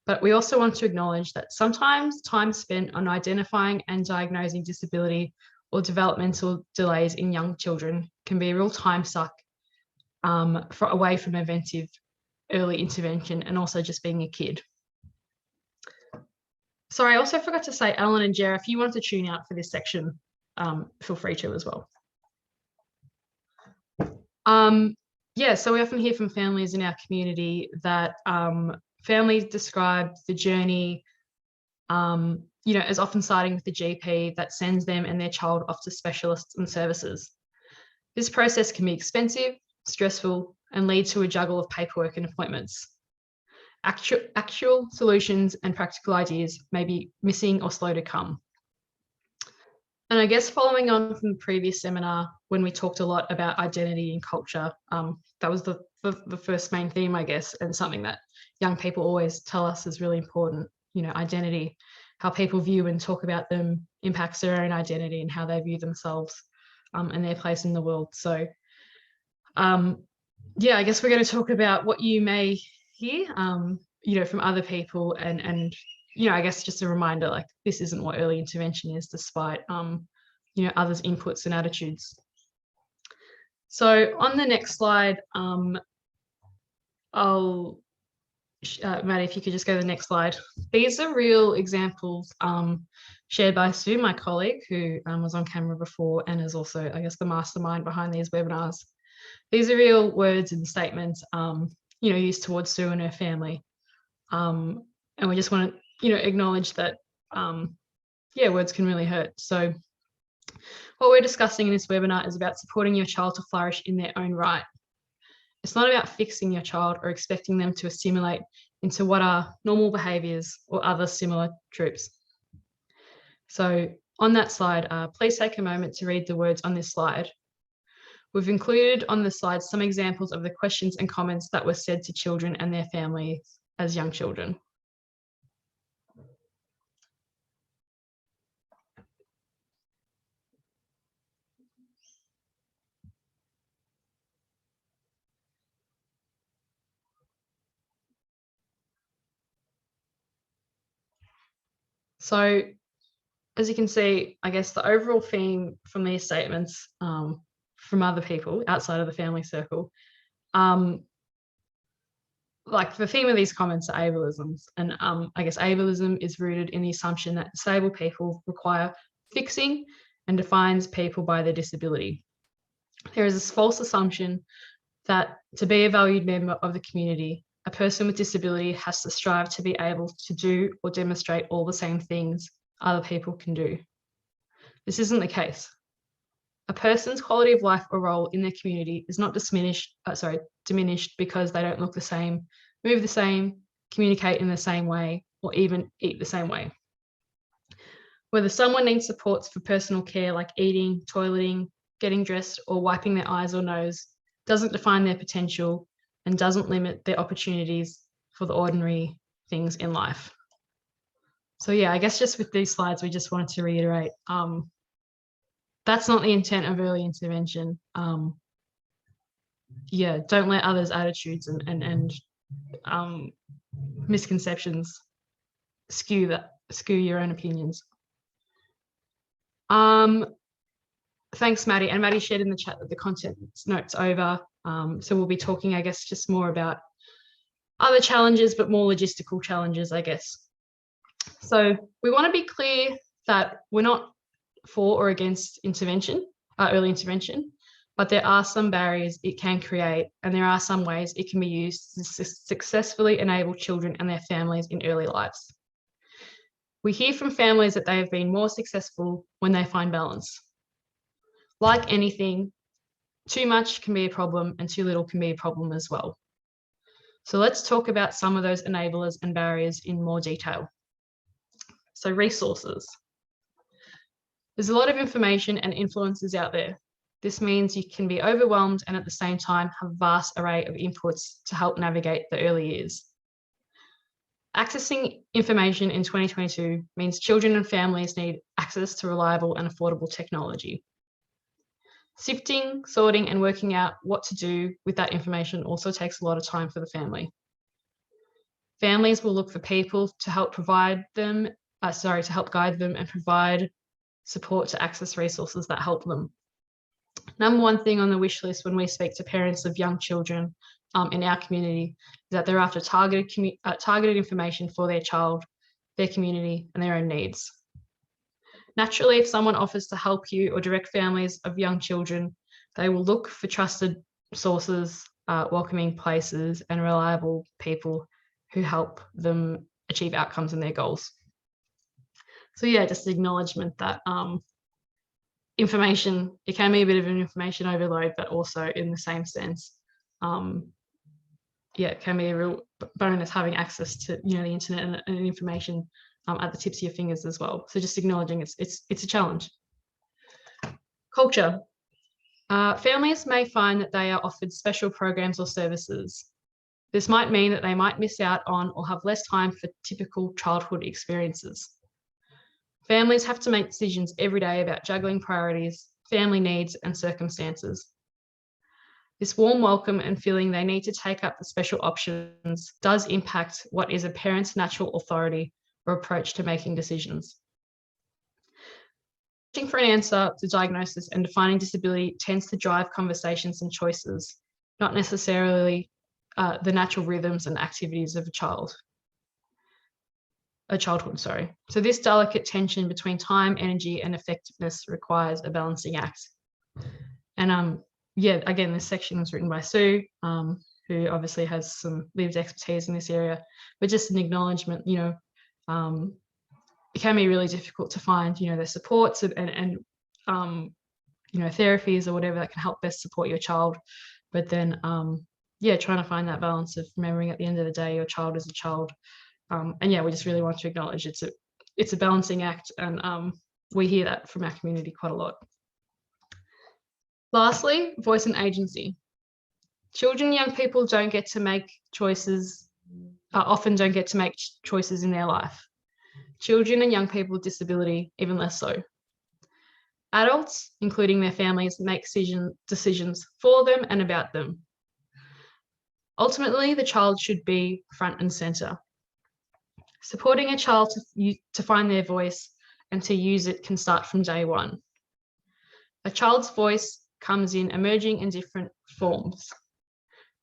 but we also want to acknowledge that sometimes time spent on identifying and diagnosing disability or developmental delays in young children can be a real time suck away from inventive early intervention and also just being a kid. Sorry, I also forgot to say, Alan and Jera, if you want to tune out for this section, feel free to as well. Yeah, so we often hear from families in our community that families describe the journey, as often siding with the GP that sends them and their child off to specialists and services. This process can be expensive, stressful, and lead to a juggle of paperwork and appointments. Actual solutions and practical ideas may be missing or slow to come. And I guess following on from the previous seminar, when we talked a lot about identity and culture, that was the first main theme, I guess, and something that young people always tell us is really important. Identity, how people view and talk about them impacts their own identity and how they view themselves and their place in the world. So yeah, I guess we're going to talk about what you may hear, from other people, and I guess just a reminder, like, this isn't what early intervention is, despite others' inputs and attitudes. So on the next slide, Maddie, if you could just go to the next slide. These are real examples shared by Sue, my colleague, who was on camera before and is also, I guess, the mastermind behind these webinars. These are real words and statements, used towards Sue and her family. And we just want to, acknowledge that, words can really hurt. So what we're discussing in this webinar is about supporting your child to flourish in their own right. It's not about fixing your child or expecting them to assimilate into what are normal behaviours or other similar tropes. So on that slide, please take a moment to read the words on this slide. We've included on the slide some examples of the questions and comments that were said to children and their families as young children. So as you can see, I guess the overall theme from these statements from other people outside of the family circle, like the theme of these comments are ableisms. And I guess ableism is rooted in the assumption that disabled people require fixing and defines people by their disability. There is this false assumption that to be a valued member of the community, a person with disability has to strive to be able to do or demonstrate all the same things other people can do. This isn't the case. A person's quality of life or role in their community is not diminished because they don't look the same, move the same, communicate in the same way, or even eat the same way. Whether someone needs supports for personal care like eating, toileting, getting dressed, or wiping their eyes or nose doesn't define their potential and doesn't limit their opportunities for the ordinary things in life. So yeah, I guess just with these slides, we just wanted to reiterate, that's not the intent of early intervention. Yeah, don't let others' attitudes and misconceptions skew your own opinions. Thanks, Maddie. And Maddie shared in the chat that the content note's over. So we'll be talking, I guess, just more about other challenges, but more logistical challenges, I guess. So we want to be clear that we're not for or against intervention, early intervention, but there are some barriers it can create, and there are some ways it can be used to successfully enable children and their families in early lives. We hear from families that they have been more successful when they find balance. Like anything, too much can be a problem and too little can be a problem as well. So let's talk about some of those enablers and barriers in more detail. So resources. There's a lot of information and influences out there. This means you can be overwhelmed and at the same time have a vast array of inputs to help navigate the early years. Accessing information in 2022 means children and families need access to reliable and affordable technology. Sifting, sorting, and working out what to do with that information also takes a lot of time for the family. Families will look for people to help guide them and provide support to access resources that help them. Number one thing on the wish list when we speak to parents of young children in our community is that they're after targeted information for their child, their community, and their own needs. Naturally, if someone offers to help you or direct families of young children, they will look for trusted sources, welcoming places, and reliable people who help them achieve outcomes and their goals. So yeah, just acknowledgement that information, it can be a bit of an information overload, but also in the same sense, yeah, it can be a real bonus having access to the internet and information at the tips of your fingers as well. So just acknowledging it's a challenge. Culture. Families may find that they are offered special programs or services. This might mean that they might miss out on or have less time for typical childhood experiences. Families have to make decisions every day about juggling priorities, family needs, and circumstances. This warm welcome and feeling they need to take up the special options does impact what is a parent's natural authority or approach to making decisions. Searching for an answer to diagnosis and defining disability tends to drive conversations and choices, not necessarily the natural rhythms and activities of childhood. So this delicate tension between time, energy, and effectiveness requires a balancing act. And yeah, again, this section was written by Sue, who obviously has some lived expertise in this area, but just an acknowledgement, it can be really difficult to find, the supports and therapies or whatever that can help best support your child. But then, yeah, trying to find that balance of remembering at the end of the day, your child is a child. And yeah, we just really want to acknowledge it's a balancing act, and we hear that from our community quite a lot. Lastly, voice and agency. Children and young people don't get to make choices, often don't get to make choices in their life. Children and young people with disability, even less so. Adults, including their families, make decisions for them and about them. Ultimately, the child should be front and center. Supporting a child to find their voice and to use it can start from day one. A child's voice comes in emerging in different forms.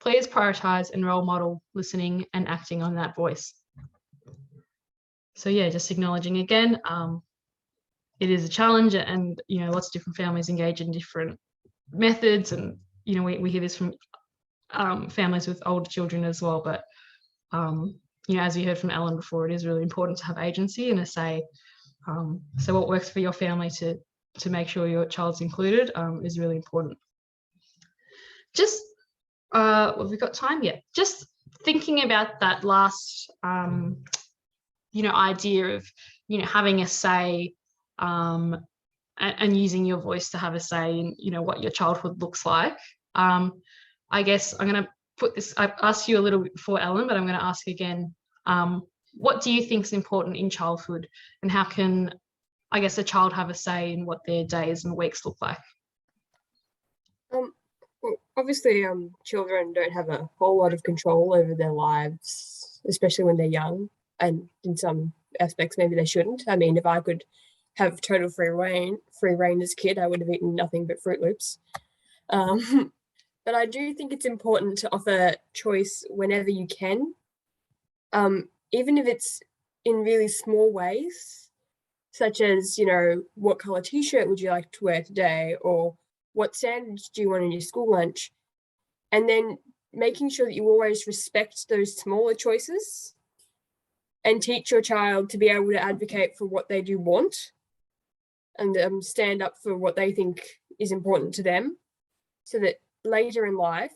Please prioritise and role model listening and acting on that voice. So yeah, just acknowledging again, it is a challenge, and lots of different families engage in different methods, and we hear this from families with older children as well. But as you heard from Ellen before, it is really important to have agency and a say. So what works for your family to make sure your child's included is really important. Just have we got time yet? Just thinking about that last idea of having a say and using your voice to have a say in what your childhood looks like. I guess I'm going to put this, I asked you a little bit before, Ellen, but I'm going to ask again, what do you think is important in childhood, and how can, I guess, a child have a say in what their days and weeks look like? Well, obviously, children don't have a whole lot of control over their lives, especially when they're young, and in some aspects, maybe they shouldn't. I mean, if I could have total free reign as a kid, I would have eaten nothing but Fruit Loops. But I do think it's important to offer choice whenever you can, even if it's in really small ways, such as, what color t-shirt would you like to wear today, or what sandwich do you want in your school lunch? And then making sure that you always respect those smaller choices and teach your child to be able to advocate for what they do want and stand up for what they think is important to them, so that later in life,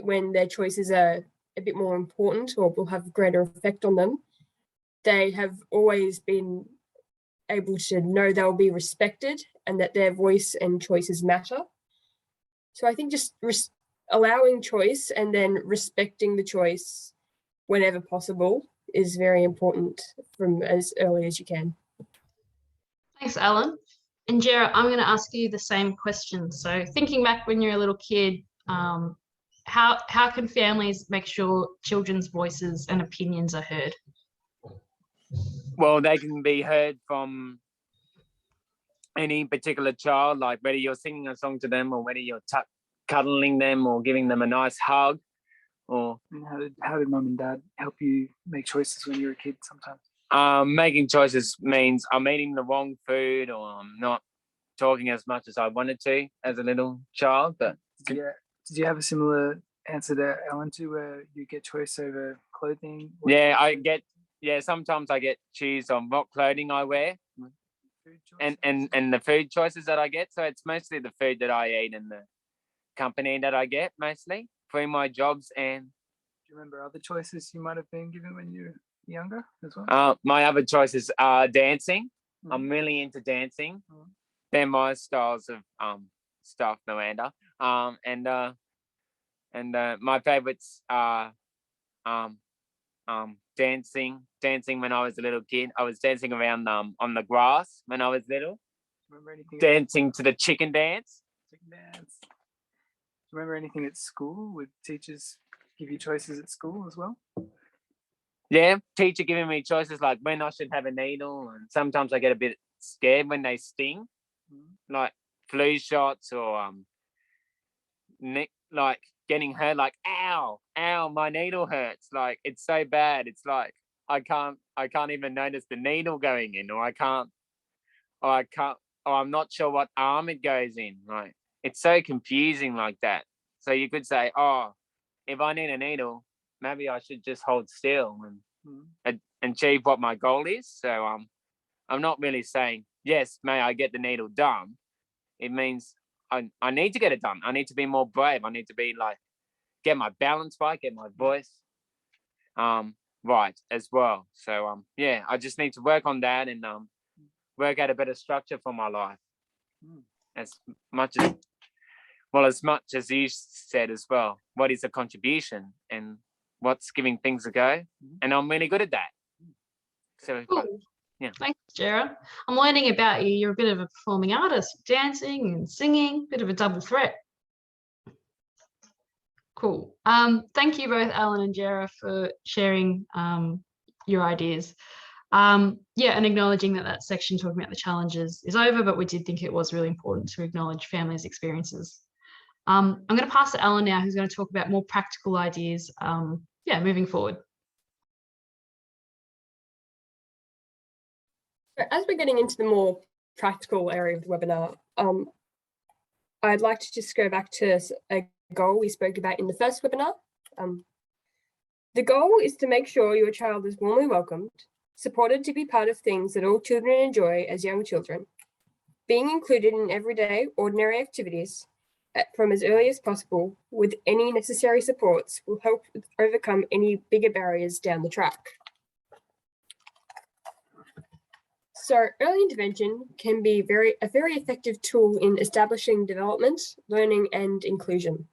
when their choices are a bit more important or will have greater effect on them, they have always been able to know they'll be respected and that their voice and choices matter. So I think just allowing choice and then respecting the choice whenever possible is very important from as early as you can. Thanks, Ellen. And Jera, I'm going to ask you the same question. So thinking back when you're a little kid, how can families make sure children's voices and opinions are heard? Well, they can be heard from any particular child, like whether you're singing a song to them or whether you're cuddling them or giving them a nice hug. Or how did mum and dad help you make choices when you were a kid sometimes? Making choices means I'm eating the wrong food, or I'm not talking as much as I wanted to as a little child. But did you have a similar answer there, Ellen, to where you get choice over clothing? Sometimes I get choose on what clothing I wear and the food choices that I get. So it's mostly the food that I eat and the company that I get, mostly for my jobs. And do you remember other choices you might have been given when you were younger as well? My other choices are dancing. I'm really into dancing. They're my styles of stuff, Miranda. And my favorites are dancing when I was a little kid. I was dancing around on the grass when I was little. Remember anything? Dancing to the chicken dance. Remember anything at school? Would teachers give you choices at school as well? Yeah, teacher giving me choices like when I should have a needle, and sometimes I get a bit scared when they sting, like flu shots or like getting hurt, like ow, my needle hurts. Like it's so bad. It's like I can't even notice the needle going in, or I'm not sure what arm it goes in. Like it's so confusing like that. So you could say, oh, if I need a needle, maybe I should just hold still and achieve what my goal is. So I'm not really saying, yes, may I get the needle done? It means I need to get it done. I need to be more brave. I need to be like, get my balance right, get my voice right as well. So I just need to work on that and work out a better structure for my life. As much as you said as well, what is a contribution and what's giving things a go? And I'm really good at that. So cool. Yeah. Thanks, Jera. I'm learning about you. You're a bit of a performing artist, dancing and singing, bit of a double threat. Cool. Thank you both, Alan and Jera, for sharing your ideas. Yeah, and acknowledging that section talking about the challenges is over, but we did think it was really important to acknowledge families' experiences. I'm going to pass to Alan now, who's going to talk about more practical ideas, moving forward. As we're getting into the more practical area of the webinar, I'd like to just go back to a goal we spoke about in the first webinar. The goal is to make sure your child is warmly welcomed, supported to be part of things that all children enjoy as young children, being included in everyday, ordinary activities from as early as possible with any necessary supports will help overcome any bigger barriers down the track. So early intervention can be a very effective tool in establishing development, learning, and inclusion.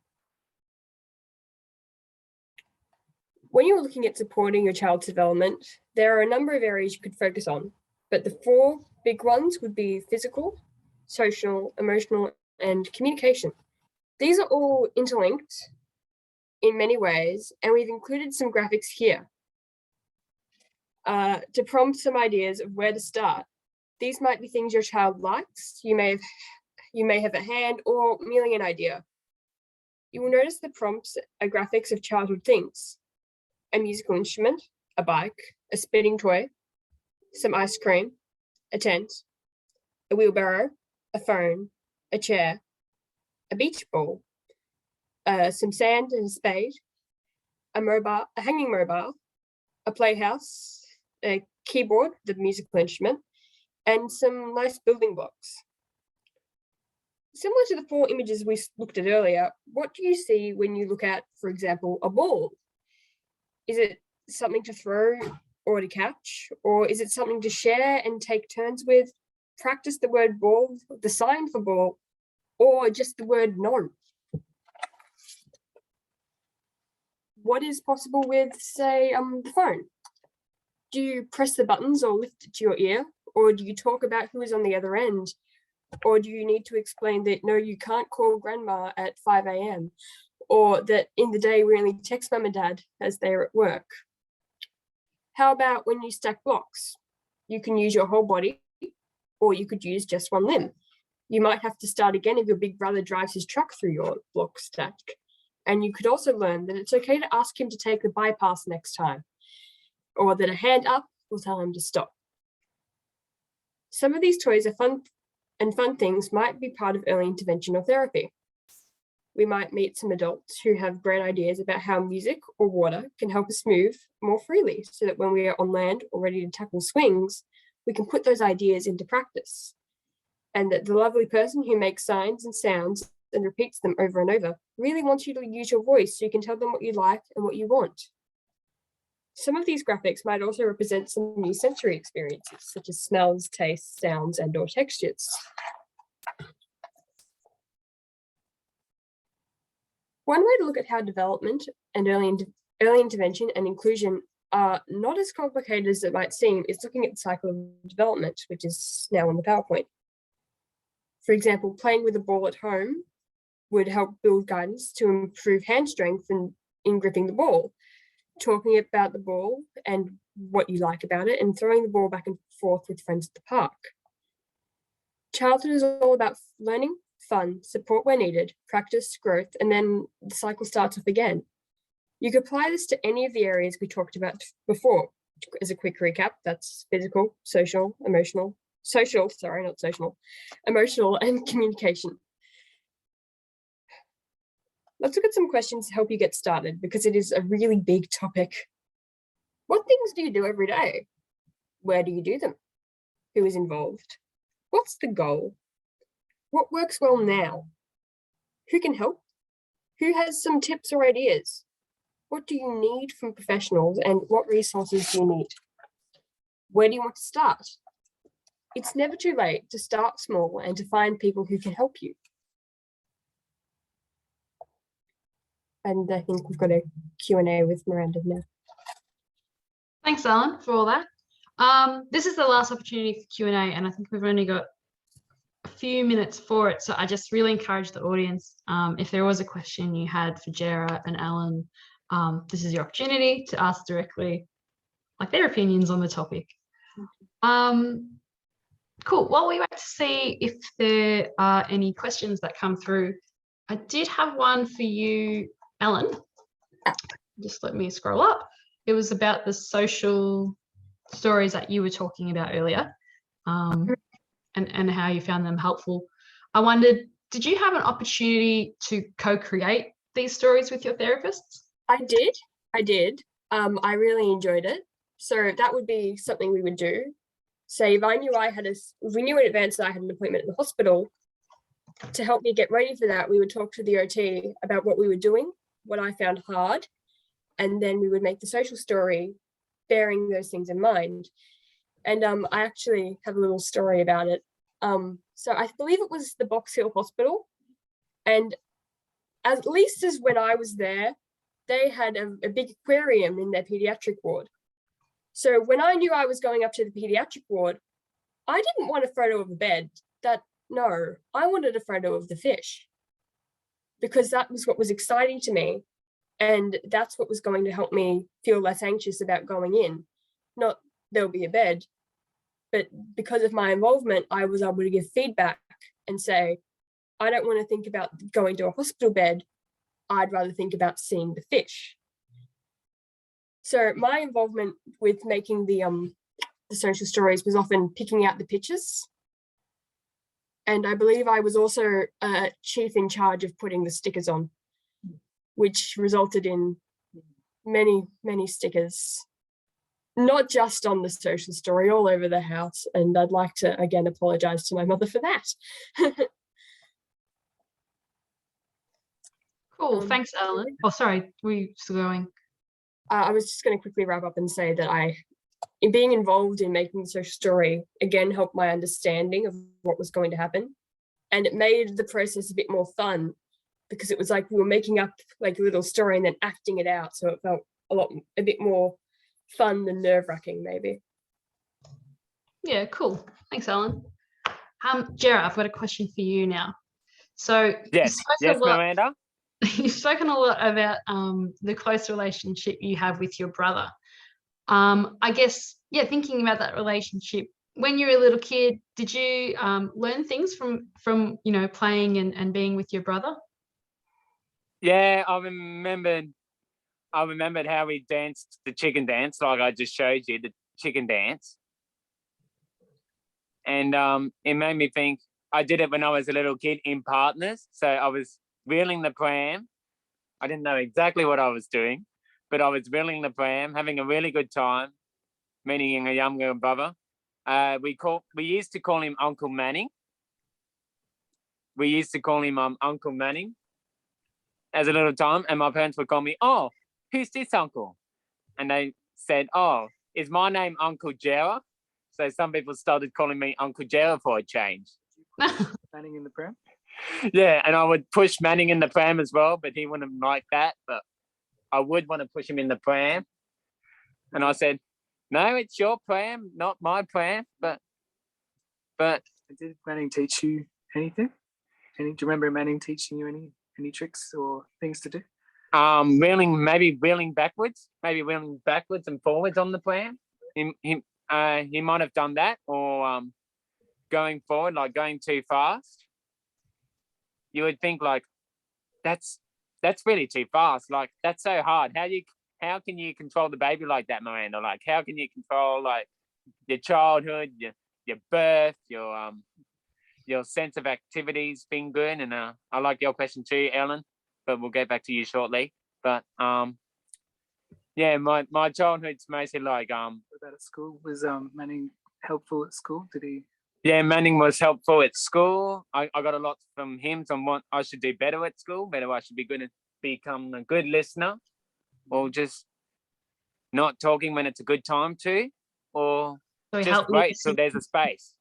When you're looking at supporting your child's development, there are a number of areas you could focus on, but the 4 big ones would be physical, social, emotional, and communication. These are all interlinked in many ways, and we've included some graphics here to prompt some ideas of where to start. These might be things your child likes, you may have at hand, or merely an idea. You will notice the prompts are graphics of childhood things: a musical instrument, a bike, a spinning toy, some ice cream, a tent, a wheelbarrow, a phone, a chair, a beach ball, some sand and a spade, a hanging mobile, a playhouse, a keyboard, the musical instrument, and some nice building blocks. Similar to the 4 images we looked at earlier, what do you see when you look at, for example, a ball? Is it something to throw or to catch? Or is it something to share and take turns with, practice the word ball, the sign for ball, or just the word no? What is possible with, say, the phone? Do you press the buttons or lift it to your ear? Or do you talk about who is on the other end? Or do you need to explain that, no, you can't call grandma at 5 a.m. or that in the day we only text mum and dad as they're at work? How about when you stack blocks? You can use your whole body, or you could use just one limb. You might have to start again if your big brother drives his truck through your block stack. And you could also learn that it's okay to ask him to take the bypass next time, or that a hand up will tell him to stop. Some of these toys are fun things might be part of early intervention or therapy. We might meet some adults who have great ideas about how music or water can help us move more freely, so that when we are on land or ready to tackle swings, we can put those ideas into practice. And that the lovely person who makes signs and sounds and repeats them over and over really wants you to use your voice so you can tell them what you like and what you want. Some of these graphics might also represent some new sensory experiences, such as smells, tastes, sounds, and/or textures. One way to look at how development and early intervention and inclusion are not as complicated as it might seem is looking at the cycle of development, which is now on the PowerPoint. For example, playing with a ball at home would help build guidance to improve hand strength in gripping the ball, talking about the ball and what you like about it, and throwing the ball back and forth with friends at the park. Childhood is all about learning, fun, support where needed, practice, growth, and then the cycle starts off again. You could apply this to any of the areas we talked about before. As a quick recap, that's physical, social, emotional, emotional, and communication. Let's look at some questions to help you get started, because it is a really big topic. What things do you do every day? Where do you do them? Who is involved? What's the goal? What works well now? Who can help? Who has some tips or ideas? What do you need from professionals, and what resources do you need? Where do you want to start? It's never too late to start small and to find people who can help you. And I think we've got a Q&A with Miranda now. Thanks, Alan, for all that. This is the last opportunity for Q&A, and I think we've only got a few minutes for it. So I just really encourage the audience, if there was a question you had for Jera and Alan, this is your opportunity to ask directly, like, their opinions on the topic. Cool. While we wait to see if there are any questions that come through, I did have one for you, Ellen. Just let me scroll up. It was about the social stories that you were talking about earlier, and how you found them helpful. I wondered, did you have an opportunity to co-create these stories with your therapists? I did. I really enjoyed it. So that would be something we would do. Say if I knew if we knew in advance that I had an appointment at the hospital, to help me get ready for that, we would talk to the OT about what we were doing, what I found hard, and then we would make the social story bearing those things in mind. And I actually have a little story about it. So I believe it was the Box Hill Hospital, and at least as when I was there, they had a big aquarium in their pediatric ward. So when I knew I was going up to the pediatric ward, I didn't want a photo of a bed. No, I wanted a photo of the fish, because that was what was exciting to me. And that's what was going to help me feel less anxious about going in. Not there'll be a bed, but because of my involvement, I was able to give feedback and say, I don't want to think about going to a hospital bed. I'd rather think about seeing the fish. So my involvement with making the social stories was often picking out the pictures. And I believe I was also chief in charge of putting the stickers on, which resulted in many, many stickers, not just on the social story, all over the house. And I'd like to, again, apologize to my mother for that. Cool. Thanks, Ellen. Oh, sorry, were you still going? I was just going to quickly wrap up and say that being involved in making the social story, again, helped my understanding of what was going to happen. And it made the process a bit more fun, because it was like we were making up like a little story and then acting it out. So it felt a bit more fun than nerve-wracking, maybe. Yeah, cool. Thanks, Ellen. Jarrah, I've got a question for you now. So Yes, Miranda. You've spoken a lot about the close relationship you have with your brother. I guess, yeah, thinking about that relationship, when you were a little kid, did you learn things from playing and being with your brother? Yeah, I remembered how we danced the chicken dance, like I just showed you, the chicken dance. And it made me think, I did it when I was a little kid in partners. So I was wheeling the pram. I didn't know exactly what I was doing, but I was wheeling the pram, having a really good time, meeting a younger brother. We used to call him Uncle Manning. Uncle Manning as a little time, and my parents would call me, oh, who's this uncle? And they said, oh, is my name Uncle Jarrah? So some people started calling me Uncle Jarrah for a change. Manning in the pram? Yeah, and I would push Manning in the pram as well, but he wouldn't like that. But I would want to push him in the pram. And I said, no, it's your pram, not my pram. But did Manning teach you anything? Do you remember Manning teaching you any tricks or things to do? Wheeling backwards and forwards on the pram. He might have done that, or going forward, like going too fast. You would think like that's really too fast. Like that's so hard. How can you control the baby like that, Miranda? Like how can you control like your childhood, your birth, your sense of activities being good? And I like your question too, Ellen, but we'll get back to you shortly. But yeah, my childhood's mostly like What about at school? Was Manning helpful at school? Did he? Yeah, Manning was helpful at school. I got a lot from him on what I should do better at school, whether I should become a good listener, or just not talking when it's a good time to, or So just wait till there's a space.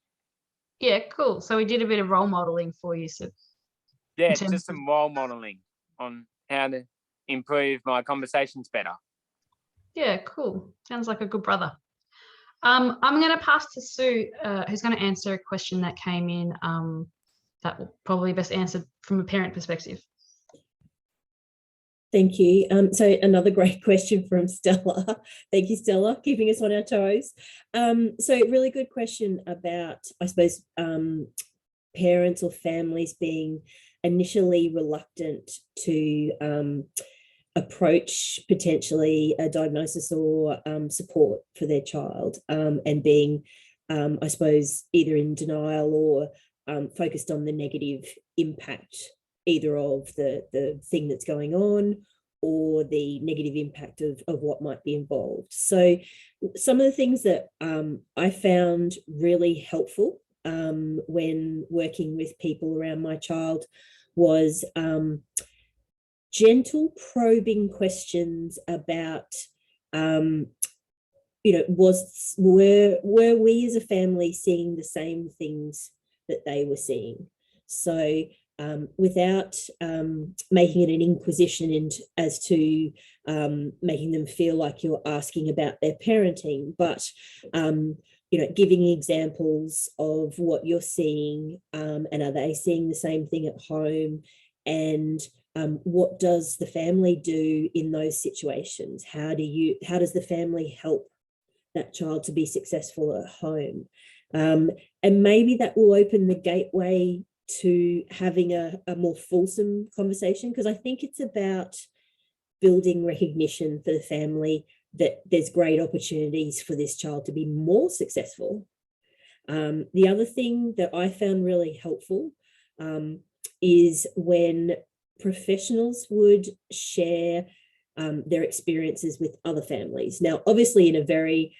Yeah, cool. So we did a bit of role modeling for you. So yeah, just some role modeling on how to improve my conversations better. Yeah, cool. Sounds like a good brother. I'm going to pass to Sue, who's going to answer a question that came in that will probably best answered from a parent perspective. Thank you. So another great question from Stella. Thank you, Stella, keeping us on our toes. So really good question about, I suppose, parents or families being initially reluctant to approach potentially a diagnosis or support for their child, and being, I suppose, either in denial or focused on the negative impact either of the thing that's going on or the negative impact of what might be involved. So some of the things that I found really helpful when working with people around my child was gentle probing questions about, were we as a family seeing the same things that they were seeing? So without making it an inquisition as to making them feel like you're asking about their parenting, but giving examples of what you're seeing, and are they seeing the same thing at home, and what does the family do in those situations? How does the family help that child to be successful at home? And maybe that will open the gateway to having a more fulsome conversation, because I think it's about building recognition for the family that there's great opportunities for this child to be more successful. The other thing that I found really helpful is when professionals would share their experiences with other families. Now, obviously in a very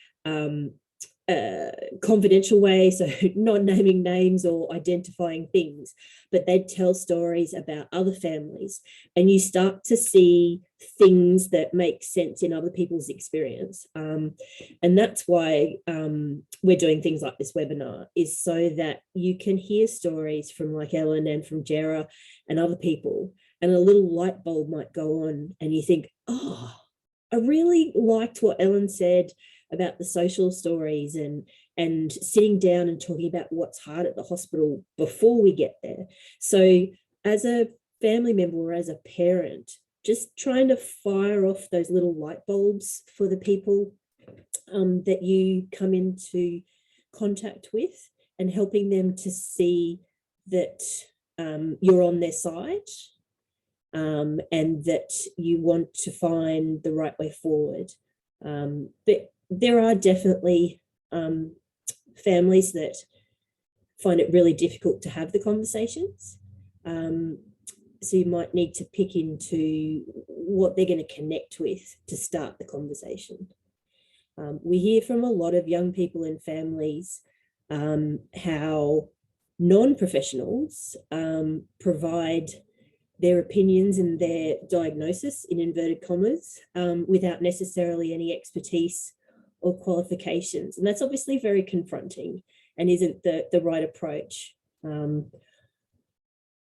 confidential way, so not naming names or identifying things, but they'd tell stories about other families, and you start to see things that make sense in other people's experience. And that's why we're doing things like this webinar, is so that you can hear stories from like Ellen and from Jera and other people, and a little light bulb might go on and you think, oh, I really liked what Ellen said about the social stories and sitting down and talking about what's hard at the hospital before we get there. So as a family member or as a parent, just trying to fire off those little light bulbs for the people that you come into contact with, and helping them to see that you're on their side, and that you want to find the right way forward. But there are definitely families that find it really difficult to have the conversations. So you might need to pick into what they're going to connect with to start the conversation. We hear from a lot of young people and families how non-professionals provide their opinions and their diagnosis, in inverted commas, without necessarily any expertise or qualifications. And that's obviously very confronting and isn't the right approach. And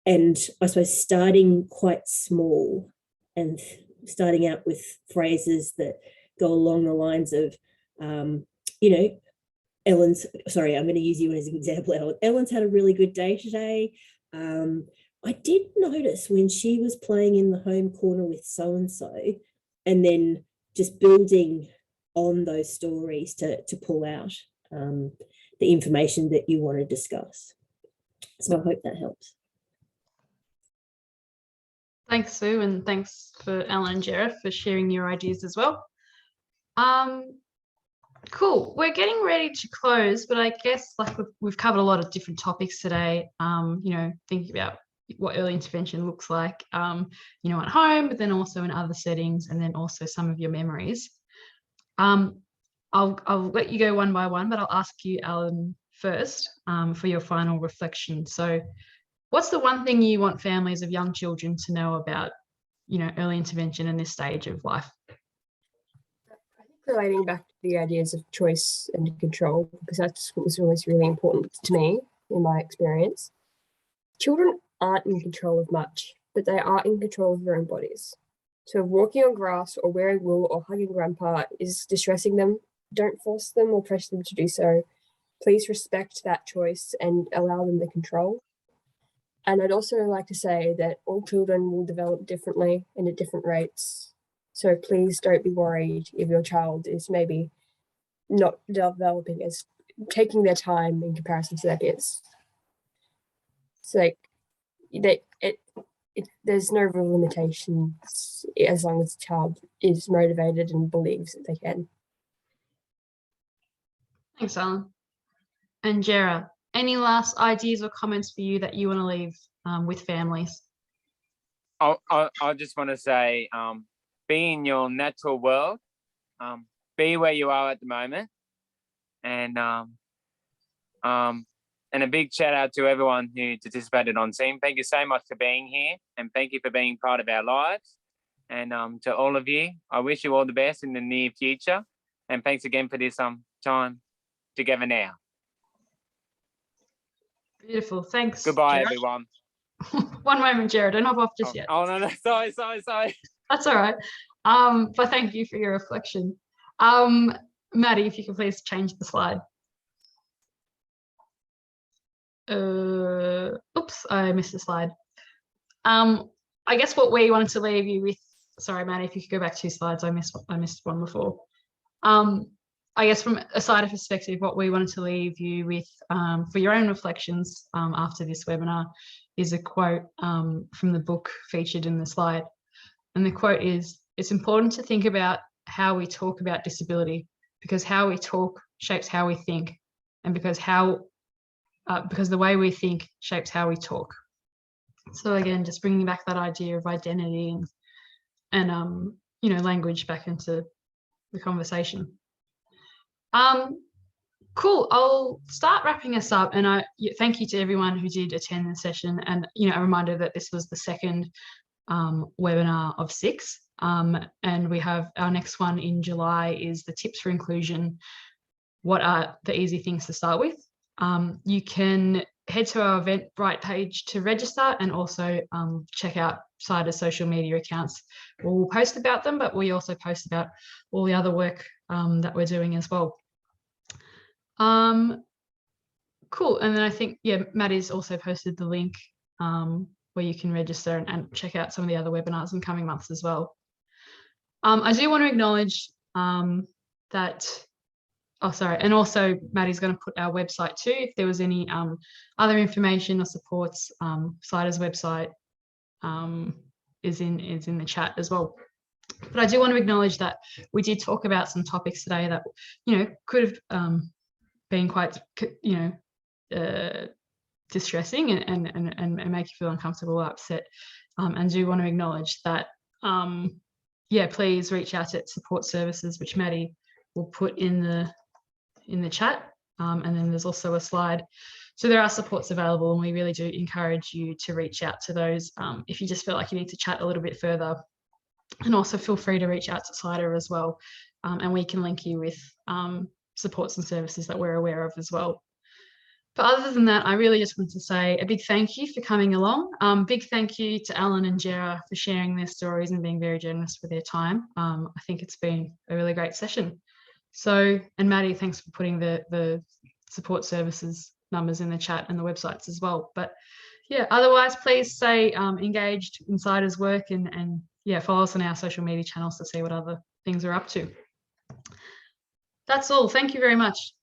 I suppose starting quite small and starting out with phrases that go along the lines of, Ellen's, sorry, I'm going to use you as an example, Ellen. Ellen's had a really good day today. I did notice when she was playing in the home corner with so-and-so, and then just building on those stories to pull out the information that you want to discuss. So I hope that helps. Thanks, Sue, and thanks for Ellen and Jera for sharing your ideas as well. Cool. We're getting ready to close, but I guess like we've covered a lot of different topics today. Thinking about what early intervention looks like, at home, but then also in other settings, and then also some of your memories. I'll let you go one by one, but I'll ask you, Alan, first for your final reflection. So what's the one thing you want families of young children to know about, early intervention in this stage of life? I think relating back to the ideas of choice and control, because that's what was always really important to me in my experience. Children aren't in control of much, but they are in control of their own bodies. So if walking on grass or wearing wool or hugging grandpa is distressing them, don't force them or pressure them to do so. Please respect that choice and allow them the control. And I'd also like to say that all children will develop differently and at different rates. So please don't be worried if your child is maybe not developing as taking their time in comparison to their peers. So like there's no real limitations as long as the child is motivated and believes that they can. Thanks, Alan. And Jera, any last ideas or comments for you that you want to leave with families? I just want to say, be in your natural world, be where you are at the moment, and a big shout out to everyone who participated on Zoom. Thank you so much for being here, and thank you for being part of our lives. And to all of you, I wish you all the best in the near future. And thanks again for this time together now. Beautiful. Thanks. Goodbye, Jared. everyone. One moment, Jared. Don't hop off just yet. Oh no, sorry. That's all right. But thank you for your reflection. Maddie, if you could please change the slide. Oops, I missed the slide. I guess what we wanted to leave you with, sorry, Maddie, if you could go back 2 slides, I missed one before. I guess from a CYDA perspective, what we wanted to leave you with for your own reflections after this webinar is a quote from the book featured in the slide. And the quote is, "It's important to think about how we talk about disability, because how we talk shapes how we think, and because the way we think shapes how we talk." So again, just bringing back that idea of identity and you know, language back into the conversation. Cool. I'll start wrapping us up, and thank you to everyone who did attend the session. And you know, a reminder that this was the second webinar of 6, and we have our next one in July is the tips for inclusion. What are the easy things to start with? You can head to our Eventbrite page to register, and also check out CYDA's social media accounts. We'll post about them, but we also post about all the other work that we're doing as well. Cool. And then I think, yeah, Maddie's also posted the link where you can register and check out some of the other webinars in coming months as well. I do want to acknowledge that, oh, sorry, and also Maddie's going to put our website too. If there was any other information or supports, CYDA's website is in the chat as well. But I do want to acknowledge that we did talk about some topics today that, you know, could have been quite, you know, distressing and make you feel uncomfortable or upset. And do want to acknowledge that, yeah, please reach out to support services, which Maddie will put in the chat. And then there's also a slide. So there are supports available, and we really do encourage you to reach out to those if you just feel like you need to chat a little bit further. And also feel free to reach out to CYDA as well, and we can link you with supports and services that we're aware of as well. But other than that, I really just want to say a big thank you for coming along. Big thank you to Alan and Jera for sharing their stories and being very generous with their time. I think it's been a really great session. So, and Maddie, thanks for putting the support services numbers in the chat and the websites as well. But yeah, otherwise, please stay engaged in CYDA's work and yeah, follow us on our social media channels to see what other things we're up to. That's all. Thank you very much.